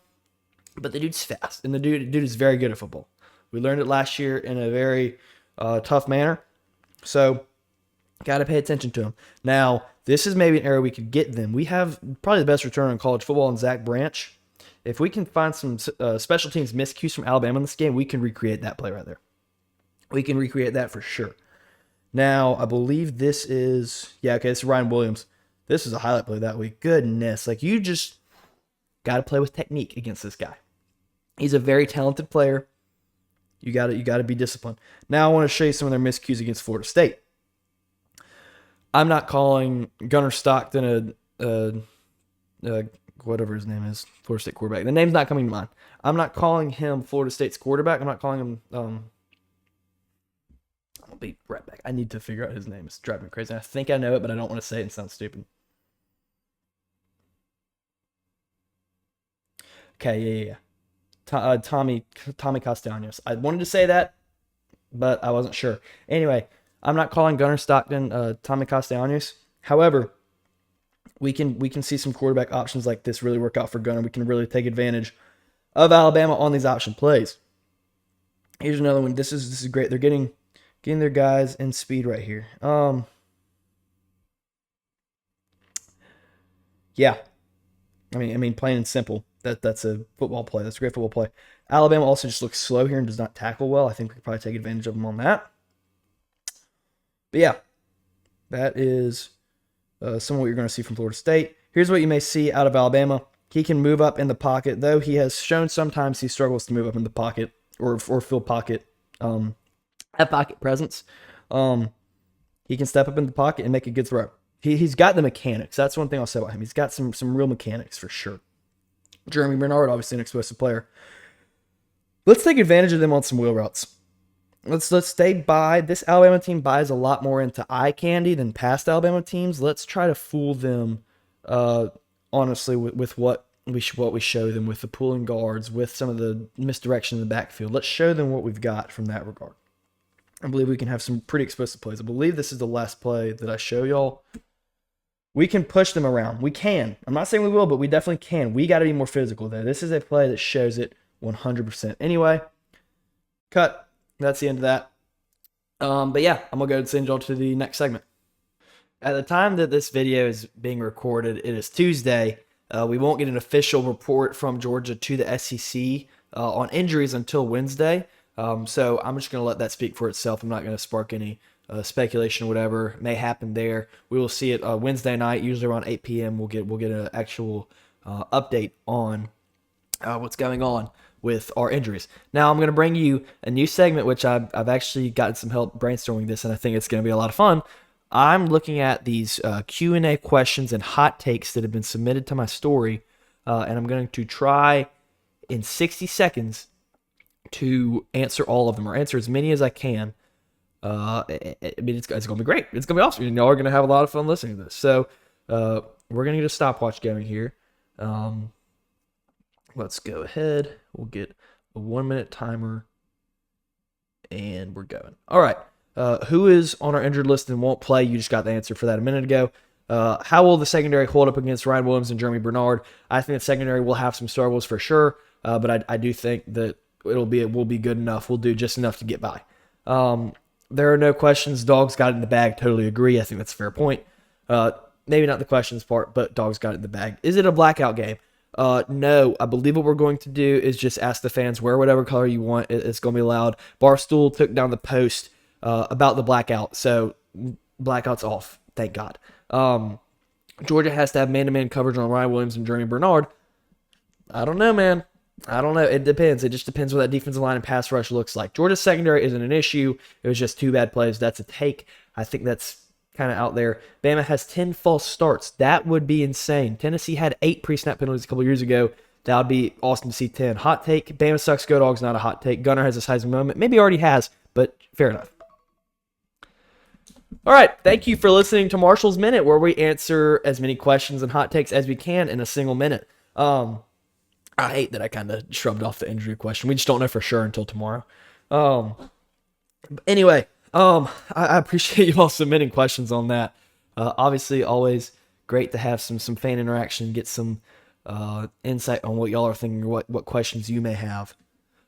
but the dude's fast, and the dude is very good at football. We learned it last year in a very tough manner, so got to pay attention to him. Now, this is maybe an area we could get them. We have probably the best returner in college football in Zach Branch. If we can find some special teams miscues from Alabama in this game, we can recreate that play right there. We can recreate that for sure. Now, I believe this is, this is Ryan Williams. This is a highlight play that week. Goodness, like, you just got to play with technique against this guy. He's a very talented player. You got to be disciplined. Now, I want to show you some of their miscues against Florida State. I'm not calling Gunnar Stockton a whatever his name is, Florida State quarterback. The name's not coming to mind. I'm not calling him Florida State's quarterback. I'm not calling him I'll be right back. I need to figure out his name. It's driving me crazy. I think I know it, but I don't want to say it and sound stupid. Okay, yeah. Tommy Castellanos. I wanted to say that, but I wasn't sure. Anyway, I'm not calling Gunnar Stockton Tommy Castellanos. However, we can see some quarterback options like this really work out for Gunnar. We can really take advantage of Alabama on these option plays. Here's another one. This is great. They're getting their guys in speed right here. Yeah. I mean, plain and simple. That's a football play. That's a great football play. Alabama also just looks slow here and does not tackle well. I think we could probably take advantage of them on that. But yeah, that is some of what you're going to see from Florida State. Here's what you may see out of Alabama. He can move up in the pocket, though he has shown sometimes he struggles to move up in the pocket or fill pocket, have pocket presence. He can step up in the pocket and make a good throw. He's got the mechanics. That's one thing I'll say about him. He's got some real mechanics for sure. Jeremy Bernard, obviously an explosive player. Let's take advantage of them on some wheel routes. Let's stay by. This Alabama team buys a lot more into eye candy than past Alabama teams. Let's try to fool them, honestly, with what we show them, with the pulling guards, with some of the misdirection in the backfield. Let's show them what we've got from that regard. I believe we can have some pretty explosive plays. I believe this is the last play that I show y'all. We can push them around. We can. I'm not saying we will, but we definitely can. We got to be more physical there. This is a play that shows it 100%. Anyway, cut. That's the end of that. But yeah, I'm going to go and send y'all to the next segment. At the time that this video is being recorded, it is Tuesday. We won't get an official report from Georgia to the SEC on injuries until Wednesday. So I'm just going to let that speak for itself. I'm not going to spark any speculation or whatever may happen there. We will see it Wednesday night, usually around 8 p.m. We'll get an actual update on what's going on with our injuries. Now I'm going to bring you a new segment, which I've actually gotten some help brainstorming this, and I think it's going to be a lot of fun. I'm looking at these Q&A questions and hot takes that have been submitted to my story, and I'm going to try in 60 seconds to answer all of them, or answer as many as I can. I mean, it's going to be great. It's going to be awesome. Y'all are going to have a lot of fun listening to this. So we're going to get a stopwatch going here. Let's go ahead. We'll get a 1-minute timer, and we're going. All right. Who is on our injured list and won't play? You just got the answer for that a minute ago. How will the secondary hold up against Ryan Williams and Jeremy Bernard? I think the secondary will have some struggles for sure, but I do think that will be good enough. We'll do just enough to get by. There are no questions. Dogs got it in the bag. Totally agree. I think that's a fair point. Maybe not the questions part, but Dogs got it in the bag. Is it a blackout game? No. I believe what we're going to do is just ask the fans, wear whatever color you want. It's going to be allowed. Barstool took down the post about the blackout, so blackout's off. Thank God. Georgia has to have man-to-man coverage on Ryan Williams and Jeremy Bernard. I don't know, man. I don't know. It depends. It just depends what that defensive line and pass rush looks like. Georgia's secondary isn't an issue. It was just 2 bad plays. That's a take. I think that's kind of out there. Bama has 10 false starts. That would be insane. Tennessee had 8 pre-snap penalties a couple years ago. That would be awesome to see 10. Hot take. Bama sucks. Go Dogs. Not a hot take. Gunner has a Heisman moment. Maybe already has, but fair enough. All right. Thank you for listening to Marshall's Minute, where we answer as many questions and hot takes as we can in a single minute. I hate that I kind of shrugged off the injury question. We just don't know for sure until tomorrow. Anyway, I appreciate you all submitting questions on that. Obviously, always great to have some fan interaction, get some insight on what y'all are thinking or what questions you may have.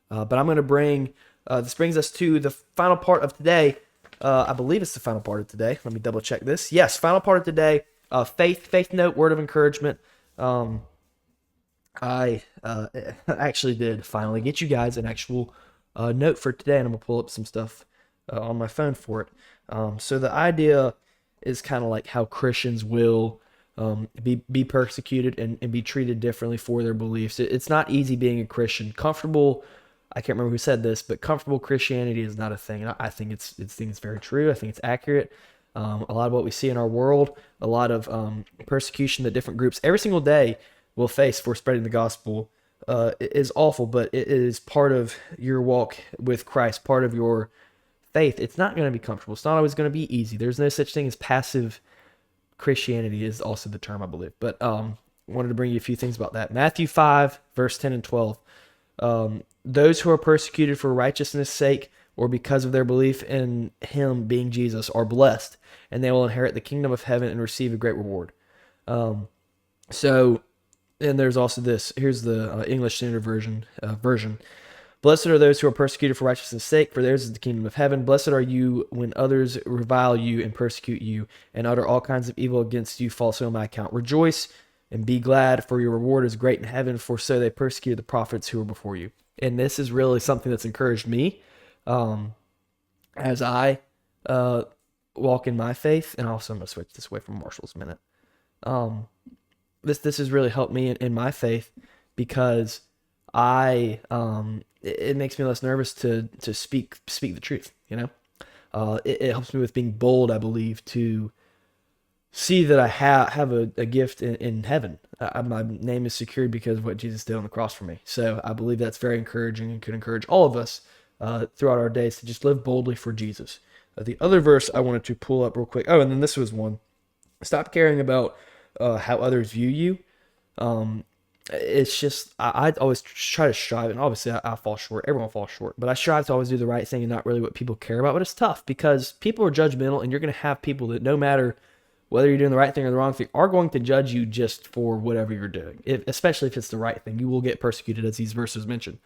But I'm going to this brings us to the final part of today. I believe it's the final part of today. Let me double check this. Yes, final part of today. Faith note, word of encouragement. I actually did finally get you guys an actual note for today, and I'm going to pull up some stuff on my phone for it. So the idea is kind of like how Christians will be persecuted and be treated differently for their beliefs. It's not easy being a Christian. Comfortable, I can't remember who said this, but comfortable Christianity is not a thing. And I think it's very true. I think it's accurate. A lot of what we see in our world, a lot of persecution that different groups every single day will face for spreading the gospel is awful, but it is part of your walk with Christ, part of your faith. It's not going to be comfortable. It's not always going to be easy. There's no such thing as passive Christianity is also the term, I believe. But wanted to bring you a few things about that. Matthew 5, verse 10 and 12. Those who are persecuted for righteousness' sake or because of their belief in him being Jesus are blessed, and they will inherit the kingdom of heaven and receive a great reward. And there's also this. Here's the English Standard Version. Blessed are those who are persecuted for righteousness' sake, for theirs is the kingdom of heaven. Blessed are you when others revile you and persecute you and utter all kinds of evil against you falsely on my account. Rejoice and be glad, for your reward is great in heaven, for so they persecuted the prophets who were before you. And this is really something that's encouraged me as I walk in my faith. And also I'm going to switch this away from Marshall's Minute. This has really helped me in my faith because it makes me less nervous to speak the truth. It helps me with being bold, I believe, to see that I have a gift in heaven. My name is secured because of what Jesus did on the cross for me. So I believe that's very encouraging and could encourage all of us throughout our days to just live boldly for Jesus. The other verse I wanted to pull up real quick. Oh, and then this was one. Stop caring about how others view you. It's just, I always try to strive, and obviously I fall short. Everyone falls short, but I strive to always do the right thing and not really what people care about. But it's tough because people are judgmental, and you're going to have people that no matter whether you're doing the right thing or the wrong thing are going to judge you just for whatever you're doing, especially if it's the right thing. You will get persecuted, as these verses mention.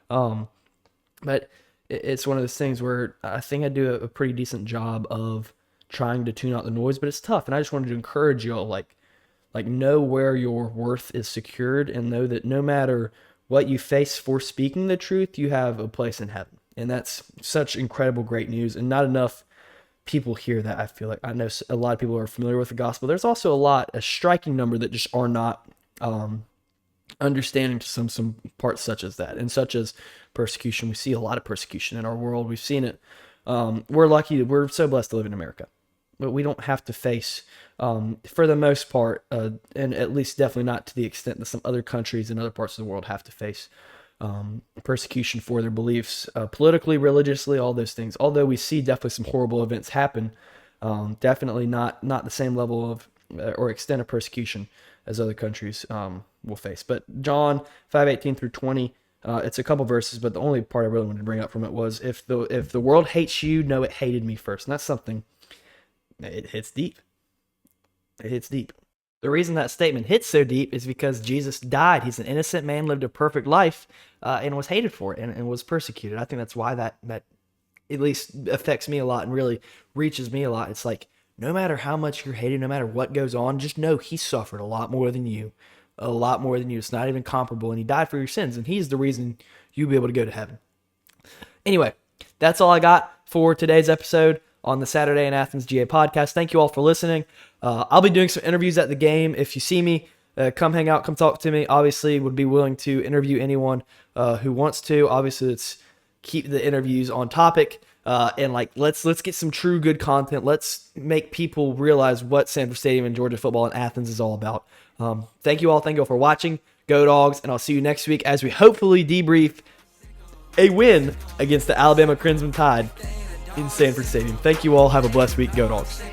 But it's one of those things where I think I do a pretty decent job of trying to tune out the noise, but it's tough. And I just wanted to encourage y'all, like know where your worth is secured and know that no matter what you face for speaking the truth, you have a place in heaven. And that's such incredible, great news. And not enough people hear that. I feel like I know a lot of people are familiar with the gospel. There's also a striking number that just are not understanding to some parts such as that, and such as persecution. We see a lot of persecution in our world. We've seen it. We're lucky. We're so blessed to live in America. But we don't have to face, for the most part, and at least definitely not to the extent that some other countries and other parts of the world have to face persecution for their beliefs, politically, religiously, all those things. Although we see definitely some horrible events happen, definitely not the same level of or extent of persecution as other countries will face. But John 5:18 through 20, It's a couple verses, but the only part I really wanted to bring up from it was, if the world hates you, know it hated me first. And that's something, it hits deep. It hits deep. The reason that statement hits so deep is because Jesus died. He's an innocent man, lived a perfect life, and was hated for it and was persecuted. I think that's why that at least affects me a lot and really reaches me a lot. It's like, no matter how much you're hated, no matter what goes on, just know he suffered a lot more than you. A lot more than you. It's not even comparable. And he died for your sins. And he's the reason you'll be able to go to heaven. Anyway, that's all I got for today's episode on the Saturday in Athens GA podcast. Thank you all for listening. I'll be doing some interviews at the game. If you see me, come hang out, come talk to me. Obviously, would be willing to interview anyone who wants to. Obviously, let's keep the interviews on topic. And let's get some true good content. Let's make people realize what Sanford Stadium and Georgia football in Athens is all about. Thank you all. Thank you all for watching. Go Dogs, and I'll see you next week as we hopefully debrief a win against the Alabama Crimson Tide in Sanford Stadium. Thank you all. Have a blessed week. Go Dogs.